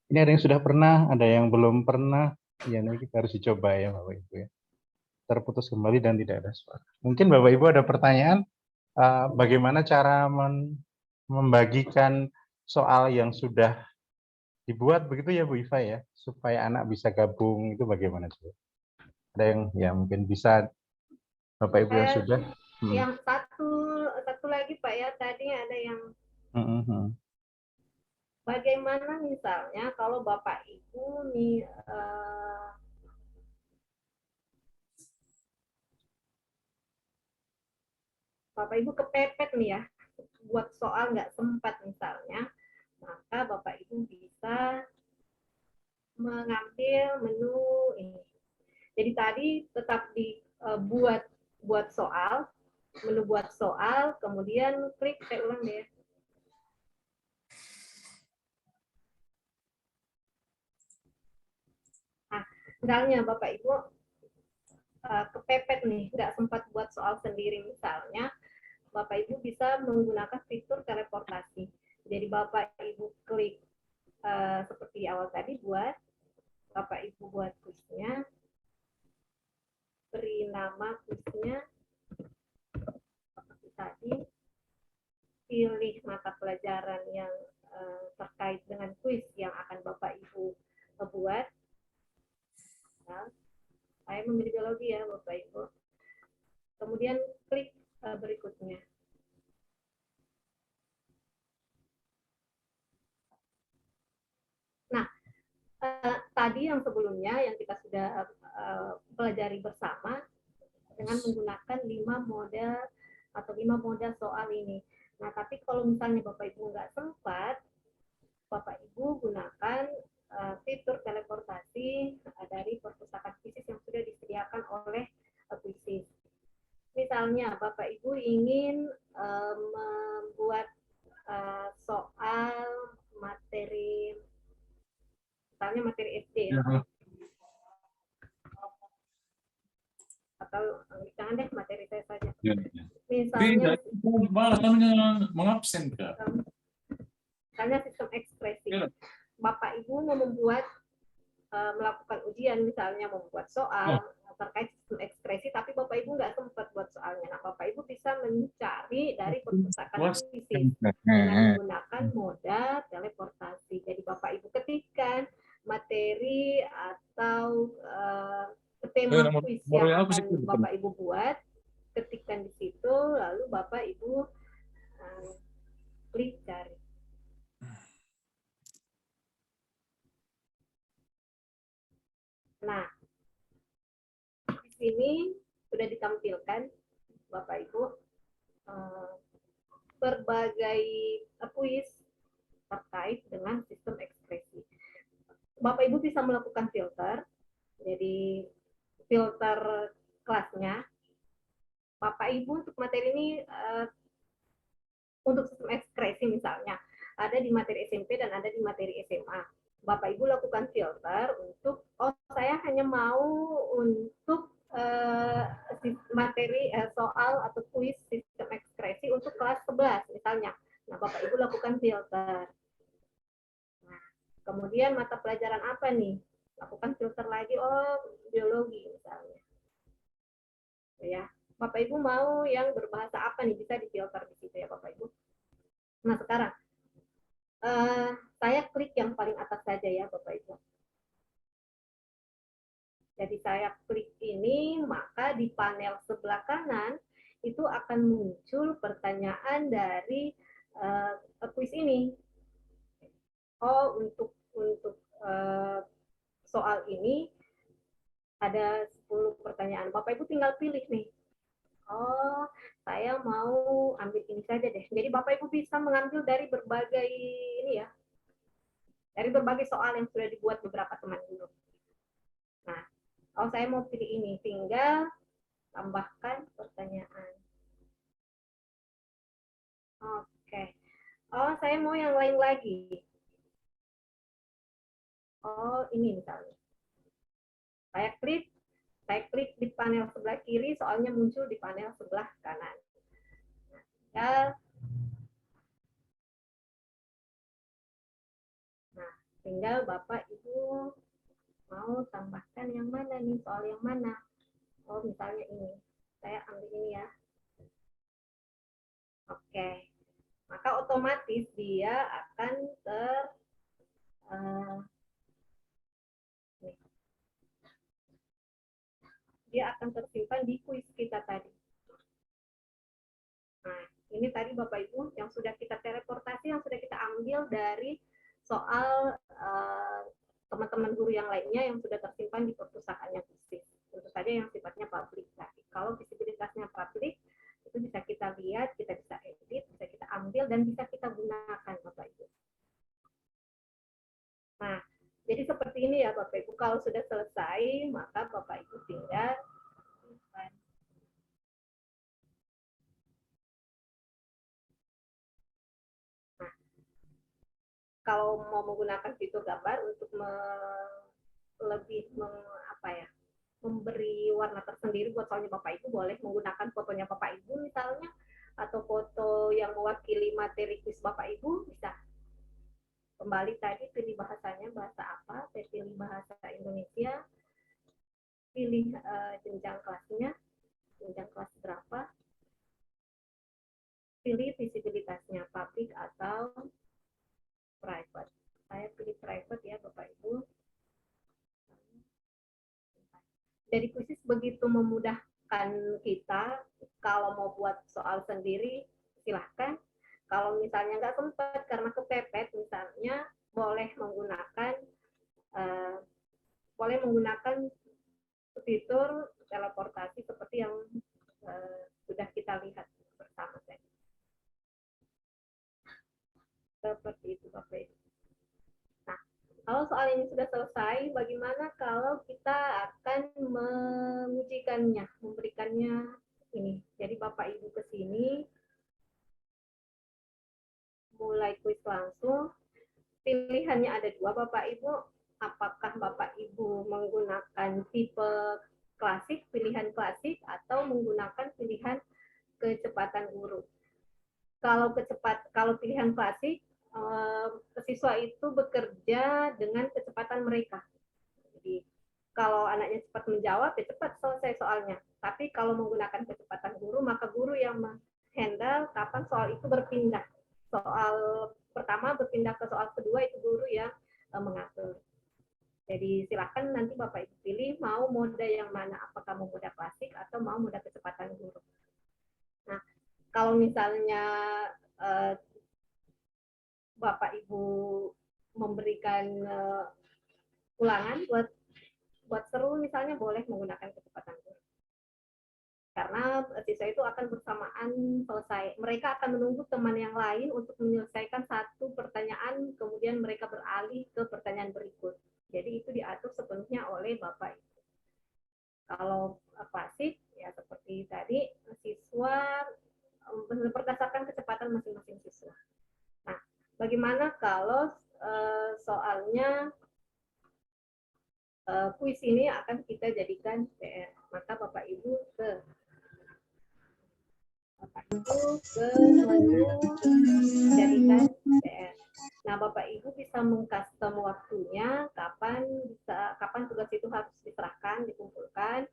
Ini ada yang sudah pernah, ada yang belum pernah. Ya ini kita harus dicoba ya Bapak Ibu ya. Terputus kembali dan tidak ada suara. Mungkin Bapak Ibu ada pertanyaan, bagaimana cara membagikan soal yang sudah dibuat begitu ya Bu Iva ya, supaya anak bisa gabung, itu bagaimana coba? Ada yang ya mungkin bisa Bapak Ibu yang sudah. Yang satu lagi Pak ya, tadi ada yang bagaimana misalnya kalau Bapak Ibu nih Bapak Ibu kepepet nih ya, buat soal nggak sempat misalnya, maka Bapak Ibu bisa mengambil menu ini. Jadi tadi tetap dibuat soal, menu buat soal, kemudian klik, saya ulang deh. Nah, misalnya Bapak Ibu kepepet nih, nggak sempat buat soal sendiri misalnya, Bapak Ibu bisa menggunakan fitur teleportasi. Jadi Bapak Ibu klik seperti awal tadi, Bapak Ibu buat kuisnya, beri nama kuisnya seperti tadi, pilih mata pelajaran yang terkait dengan kuis yang akan Bapak Ibu buat. Nah, saya memilih biologi ya Bapak Ibu. Kemudian klik berikutnya. Nah, tadi yang sebelumnya yang kita sudah pelajari bersama, dengan menggunakan 5 model atau 5 model soal ini. Nah, tapi kalau misalnya Bapak Ibu nggak sempat, Bapak Ibu gunakan fitur teleportasi dari perpustakaan Quizizz yang sudah disediakan oleh Quizizz. Misalnya Bapak Ibu ingin membuat soal materi, misalnya materi SD ya. Atau jangan deh materi saya saja. Misalnya malah mengabsen Kak. Misalnya sistem ekspresi. Bapak Ibu mau membuat melakukan ujian, misalnya membuat soal terkait sistem ekspresi, tapi Bapak Ibu nggak sempat buat soalnya. Nah, Bapak Ibu bisa mencari dari perpustakaan Quizizz dengan menggunakan moda teleportasi. Jadi Bapak Ibu ketikkan materi atau tema kuis yang akan Bapak Ibu buat, ketikkan di situ, lalu Bapak Ibu klik cari. Nah, di sini sudah ditampilkan Bapak Ibu berbagai kuis terkait dengan sistem ekspresi. Bapak Ibu bisa melakukan filter, jadi filter kelasnya. Bapak Ibu untuk materi ini untuk sistem ekspresi misalnya ada di materi SMP dan ada di materi SMA. Bapak Ibu lakukan filter untuk, oh saya hanya mau untuk materi soal atau kuis sistem ekspresi untuk kelas 11 misalnya. Nah, Bapak Ibu lakukan filter. Nah, kemudian mata pelajaran apa nih? Lakukan filter lagi, oh biologi misalnya. Ya, Bapak Ibu mau yang berbahasa apa nih? Bisa difilter di situ ya Bapak Ibu. Nah, sekarang saya klik yang paling atas saja ya Bapak Ibu. Jadi saya klik ini, maka di panel sebelah kanan itu akan muncul pertanyaan dari kuis ini. Oh, untuk soal ini ada 10 pertanyaan. Bapak Ibu tinggal pilih nih. Oh, saya mau ambil ini saja deh. Jadi Bapak Ibu bisa mengambil dari berbagai ini ya. Dari berbagai soal yang sudah dibuat beberapa teman dulu. Nah, oh saya mau pilih ini, tinggal tambahkan pertanyaan. Oke. Oh, saya mau yang lain lagi. Oh, ini misalnya. Saya klik di panel sebelah kiri, soalnya muncul di panel sebelah kanan. Nah, tinggal Bapak Ibu mau tambahkan yang mana nih, soal yang mana. Oh, misalnya ini. Saya ambil ini ya. Oke. Maka otomatis dia akan tersimpan di kuis kita tadi. Nah, ini tadi Bapak Ibu yang sudah kita teleportasi, yang sudah kita ambil dari soal teman-teman guru yang lainnya yang sudah tersimpan di perpustakaannya Quizizz. Tentu saja yang sifatnya publik. Kalau visibilitasnya publik, itu bisa kita lihat, kita bisa edit, bisa kita ambil, dan bisa kita gunakan Bapak Ibu. Nah, jadi seperti ini ya Bapak Ibu. Kalau sudah selesai, maka Bapak Ibu tinggal kalau mau menggunakan fitur gambar untuk memberi warna tersendiri buat soalnya Bapak Ibu, boleh menggunakan fotonya Bapak Ibu misalnya, atau foto yang mewakili materi kuis Bapak Ibu, bisa. Kembali tadi pilih bahasanya, bahasa apa, saya pilih bahasa Indonesia, pilih jenjang kelasnya, jenjang kelas berapa, pilih visibilitasnya, public atau private. Saya pilih private ya Bapak Ibu. Dari Quizizz begitu memudahkan kita. Kalau mau buat soal sendiri, silahkan. Kalau misalnya nggak sempat karena kepepet, misalnya boleh menggunakan fitur teleportasi seperti yang sudah kita lihat bersama tadi. Seperti itu Bapak Ibu. Nah, kalau soal ini sudah selesai, bagaimana kalau kita akan mengujikannya, memberikannya ini. Jadi Bapak Ibu ke sini, mulai kuis langsung. Pilihannya ada dua Bapak Ibu. Apakah Bapak Ibu menggunakan tipe klasik, pilihan klasik, atau menggunakan pilihan kecepatan guru. Kalau pilihan klasik, siswa itu bekerja dengan kecepatan mereka. Jadi kalau anaknya cepat menjawab, ya cepat selesai soalnya. Tapi kalau menggunakan kecepatan guru, maka guru yang menghandle kapan soal itu berpindah. Soal pertama berpindah ke soal kedua, itu guru yang mengatur. Jadi silakan nanti Bapak Ibu pilih mau mode yang mana, apakah mau mode klasik atau mau mode kecepatan guru. Nah, kalau misalnya Bapak Ibu memberikan ulangan buat seru misalnya, boleh menggunakan kecepatan guru. Karena siswa itu akan bersamaan selesai. Mereka akan menunggu teman yang lain untuk menyelesaikan satu pertanyaan, kemudian mereka beralih ke pertanyaan berikut. Jadi itu diatur sepenuhnya oleh Bapak Ibu. Kalau klasik, ya seperti tadi, siswa berdasarkan kecepatan masing-masing siswa. Nah, bagaimana kalau soalnya kuis ini akan kita jadikan PR? Maka Bapak Ibu ke menu jadikan PR. Nah, Bapak Ibu bisa mengcustom waktunya, kapan tugas itu harus diserahkan, dikumpulkan.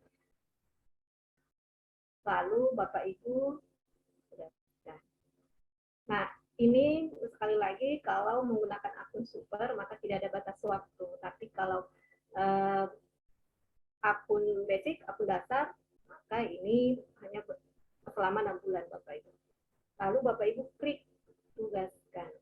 Lalu Bapak Ibu sudah. Nah, ini sekali lagi kalau menggunakan akun super maka tidak ada batas waktu. Tapi kalau akun basic, akun dasar, maka ini hanya selama 6 bulan Bapak Ibu. Lalu Bapak Ibu klik tugaskan.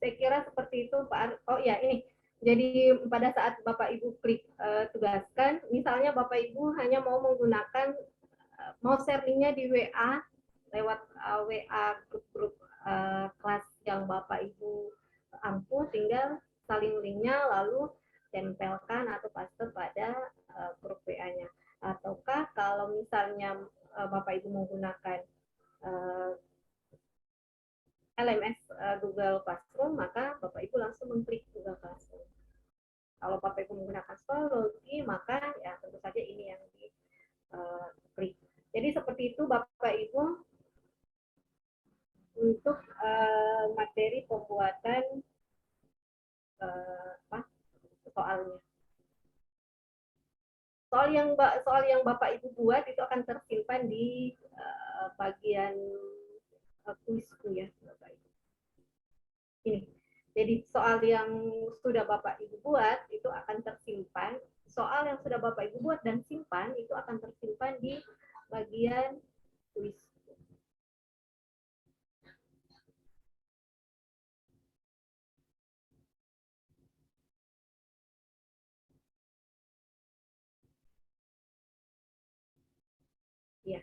Saya kira seperti itu Pak. Oh ya, ini. Jadi pada saat Bapak Ibu klik tugaskan, misalnya Bapak Ibu hanya mau menggunakan, mau share linknya di WA, lewat WA grup-grup kelas yang Bapak Ibu ampuh, tinggal saling linknya lalu tempelkan atau paste pada grup WA-nya. Ataukah kalau misalnya Bapak Ibu menggunakan LMS Google Classroom, maka Bapak Ibu langsung mengklik Google Classroom. Kalau Bapak Ibu menggunakan Schoology, maka ya tentu saja ini yang diklik. Jadi seperti itu Bapak Ibu untuk materi pembuatan soalnya. Soal yang Bapak Ibu buat itu akan tersimpan di bagian kuisku ya Bapak Ibu. Ini. Jadi soal yang sudah Bapak Ibu buat itu akan tersimpan. Soal yang sudah Bapak Ibu buat dan simpan itu akan tersimpan di bagian kuis. Ya.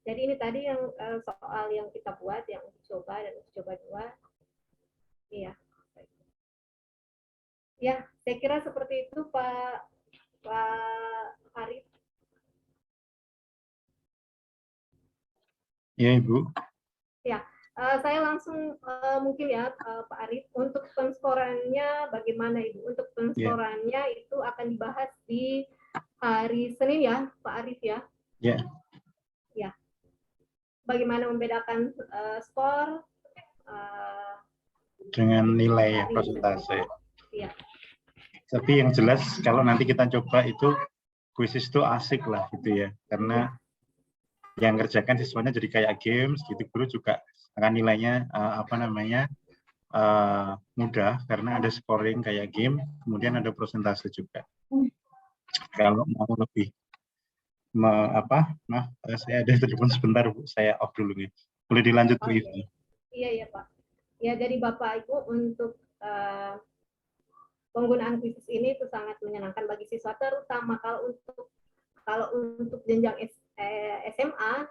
Jadi ini tadi yang soal yang kita buat, yang uji coba dan uji coba 2. Iya. Ya, saya kira seperti itu Pak Arif. Ya, Ibu. Ya, saya langsung mungkin ya Pak Arif, untuk penskorannya bagaimana Ibu? Untuk penskorannya itu akan dibahas di hari Senin ya Pak Arif ya? Ya. Ya. Bagaimana membedakan skor dengan nilai persentase. Ya. Tapi yang jelas kalau nanti kita coba itu kuisis itu asik lah gitu ya, karena yang kerjakan siswanya jadi kayak games gitu, guru juga akan nilainya mudah karena ada scoring kayak game, kemudian ada persentase juga. Kalau mau lebih saya ada telepon sebentar Bu, saya off dulu nih. Boleh dilanjut Bu Ivi? Iya Pak. Ya, jadi Bapak Ibu untuk penggunaan kuisis ini itu sangat menyenangkan bagi siswa, terutama kalau untuk jenjang SMA.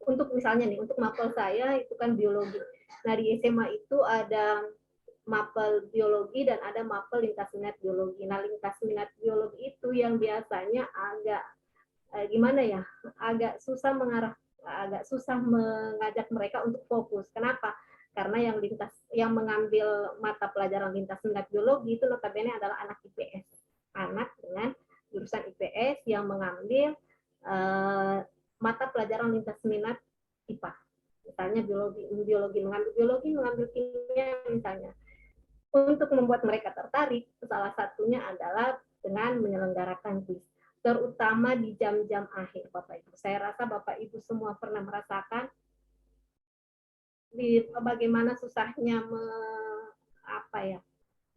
Untuk misalnya nih, untuk mapel saya itu kan biologi. Nah, di SMA itu ada mapel biologi dan ada mapel lintas minat biologi. Nah, lintas minat biologi itu yang biasanya agak agak susah mengajak mereka untuk fokus. Kenapa? Karena yang mengambil mata pelajaran lintas minat biologi itu notabene adalah anak IPS. Anak dengan jurusan IPS yang mengambil mata pelajaran lintas minat IPA. Misalnya mengambil kimia misalnya. Untuk membuat mereka tertarik, salah satunya adalah dengan menyelenggarakan kuis, terutama di jam-jam akhir, Bapak Ibu. Saya rasa Bapak Ibu semua pernah merasakan bagaimana susahnya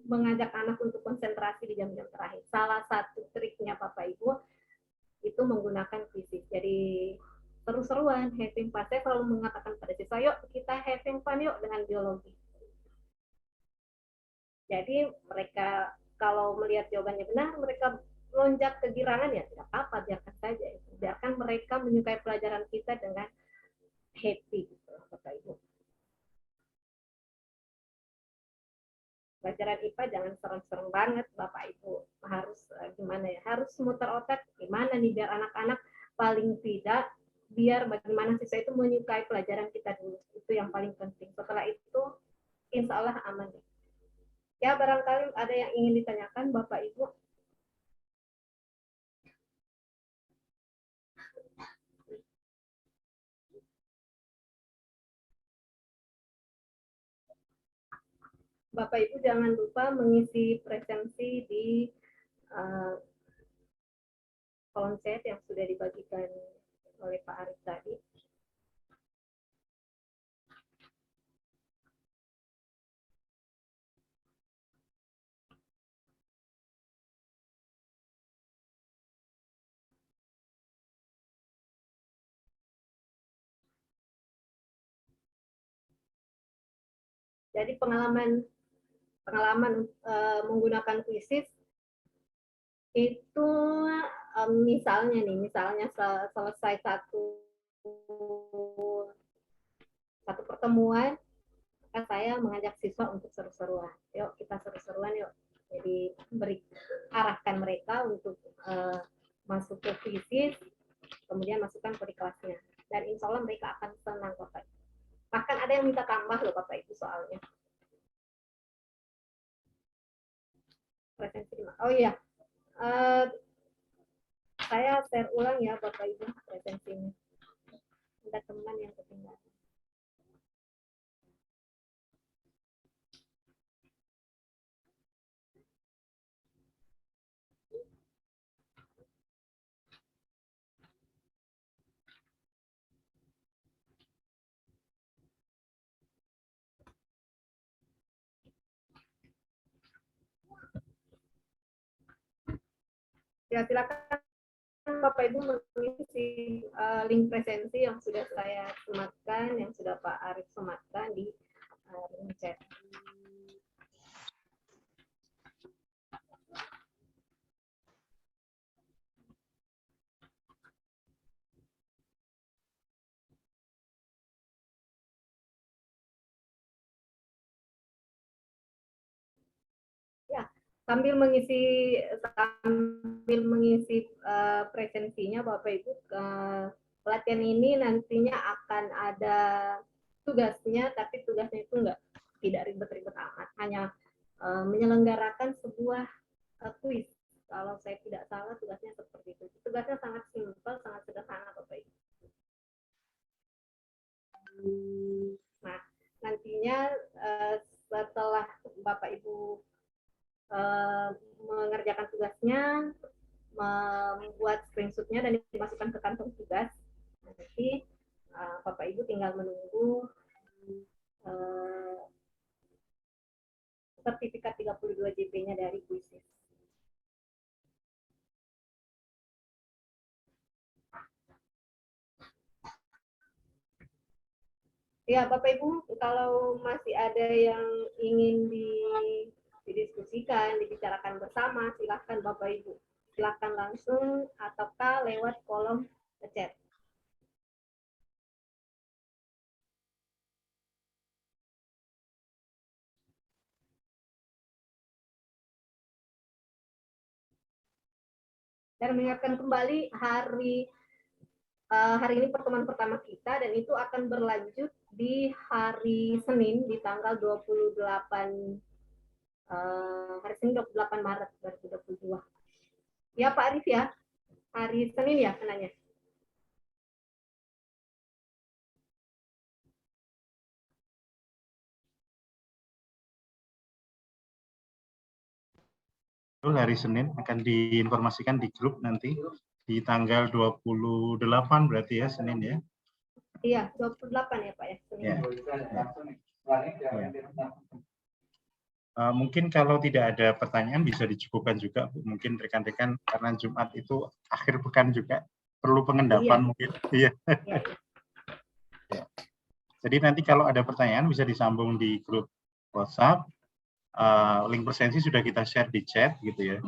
mengajak anak untuk konsentrasi di jam-jam terakhir. Salah satu triknya Bapak Ibu itu menggunakan kuisis. Jadi seru-seruan, having fun. Saya selalu mengatakan pada siswa, yuk kita having fun yuk dengan biologi. Jadi mereka kalau melihat jawabannya benar, mereka lonjak kegirangan, ya tidak apa-apa, biarkan saja. Biarkan mereka menyukai pelajaran kita dengan happy, gitu, Bapak Ibu. Pelajaran IPA jangan serem-serem banget, Bapak Ibu. Harus harus muter otak gimana nih biar anak-anak paling tidak biar bagaimana siswa itu menyukai pelajaran kita dulu. Itu yang paling penting. Setelah itu insya Allah aman. Ya, barangkali ada yang ingin ditanyakan Bapak Ibu. Bapak Ibu jangan lupa mengisi presensi di kolom chat yang sudah dibagikan oleh Pak Arif tadi. Jadi pengalaman menggunakan kuisis itu misalnya selesai satu pertemuan, maka saya mengajak siswa untuk seru-seruan. Yuk kita seru-seruan yuk. Jadi arahkan mereka untuk masuk ke kuisis, kemudian masukkan ke kelasnya. Dan insya Allah mereka akan senang Bapak. Bahkan ada yang minta tambah loh Bapak Ibu soalnya. Presensi. Oh iya, saya share ulang ya Bapak Ibu presensinya. Ada teman yang ketinggalan. Ya, silakan Bapak Ibu mengisi link presensi yang sudah saya sematkan, yang sudah Pak Arif sematkan di link chat. Ya, sambil mengisi presensinya Bapak Ibu, pelatihan ini nantinya akan ada tugasnya, tapi tugasnya itu tidak ribet-ribet amat, hanya menyelenggarakan sebuah kuis. Kalau saya tidak salah tugasnya seperti itu. Tugasnya sangat simpel, sangat sederhana Bapak Ibu. Nah, nantinya setelah Bapak Ibu mengerjakan tugasnya, membuat screenshot-nya dan dimasukkan ke kantong tugas. Nanti Bapak Ibu tinggal menunggu sertifikat 32 JP-nya dari Kuisis. Ya, Bapak Ibu, kalau masih ada yang ingin didiskusikan, dibicarakan bersama, silahkan Bapak Ibu. Silahkan langsung ataukah lewat kolom chat. Dan mengingatkan kembali hari ini pertemuan pertama kita, dan itu akan berlanjut di hari Senin di tanggal 28 hari Senin 28 Maret 2022. Ya Pak Arif ya, hari Senin ya kenanya. Hari Senin akan diinformasikan di grup nanti di tanggal 28 berarti ya Senin ya. Iya, 28 ya Pak ya. Senin. Ya. Mungkin kalau tidak ada pertanyaan bisa dicukupkan juga, mungkin rekan-rekan, karena Jumat itu akhir pekan juga perlu pengendapan mungkin. Iya. Ya. Jadi nanti kalau ada pertanyaan bisa disambung di grup WhatsApp. Link presensi sudah kita share di chat gitu ya.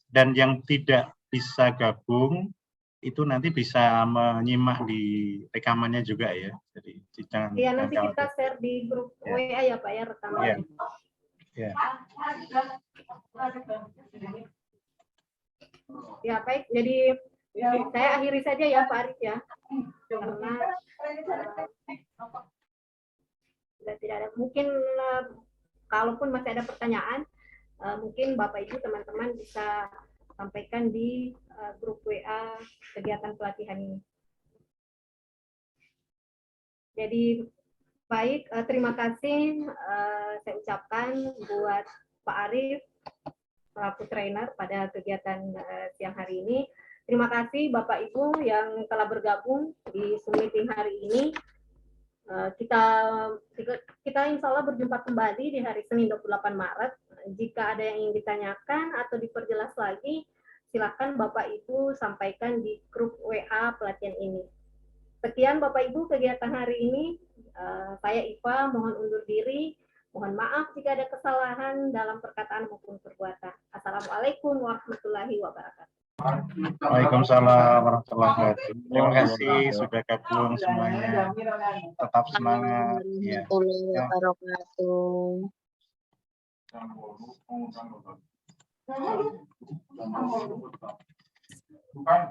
Dan yang tidak bisa gabung itu nanti bisa menyimak di rekamannya juga ya. Jadi jangan. Iya, nanti kita share di grup WA ya Pak ya rekamannya. Ya. Ya baik, jadi saya akhiri saja ya Pak Arif ya, karena sudah tidak ada. Mungkin kalaupun masih ada pertanyaan, mungkin Bapak Ibu teman-teman bisa sampaikan di grup WA kegiatan pelatihan ini. Jadi baik, terima kasih saya ucapkan buat Pak Arif selaku trainer pada kegiatan siang hari ini. Terima kasih Bapak Ibu yang telah bergabung di Zoom meeting hari ini. Kita insya Allah berjumpa kembali di hari Senin 28 Maret. Jika ada yang ingin ditanyakan atau diperjelas lagi, silakan Bapak Ibu sampaikan di grup WA pelatihan ini. Sekian Bapak Ibu kegiatan hari ini. Saya Iva mohon undur diri. Mohon maaf jika ada kesalahan dalam perkataan maupun perbuatan. Assalamualaikum warahmatullahi wabarakatuh. Waalaikumsalam warahmatullahi wabarakatuh. Terima kasih sudah gabung semuanya. Tetap semangat. Bukan,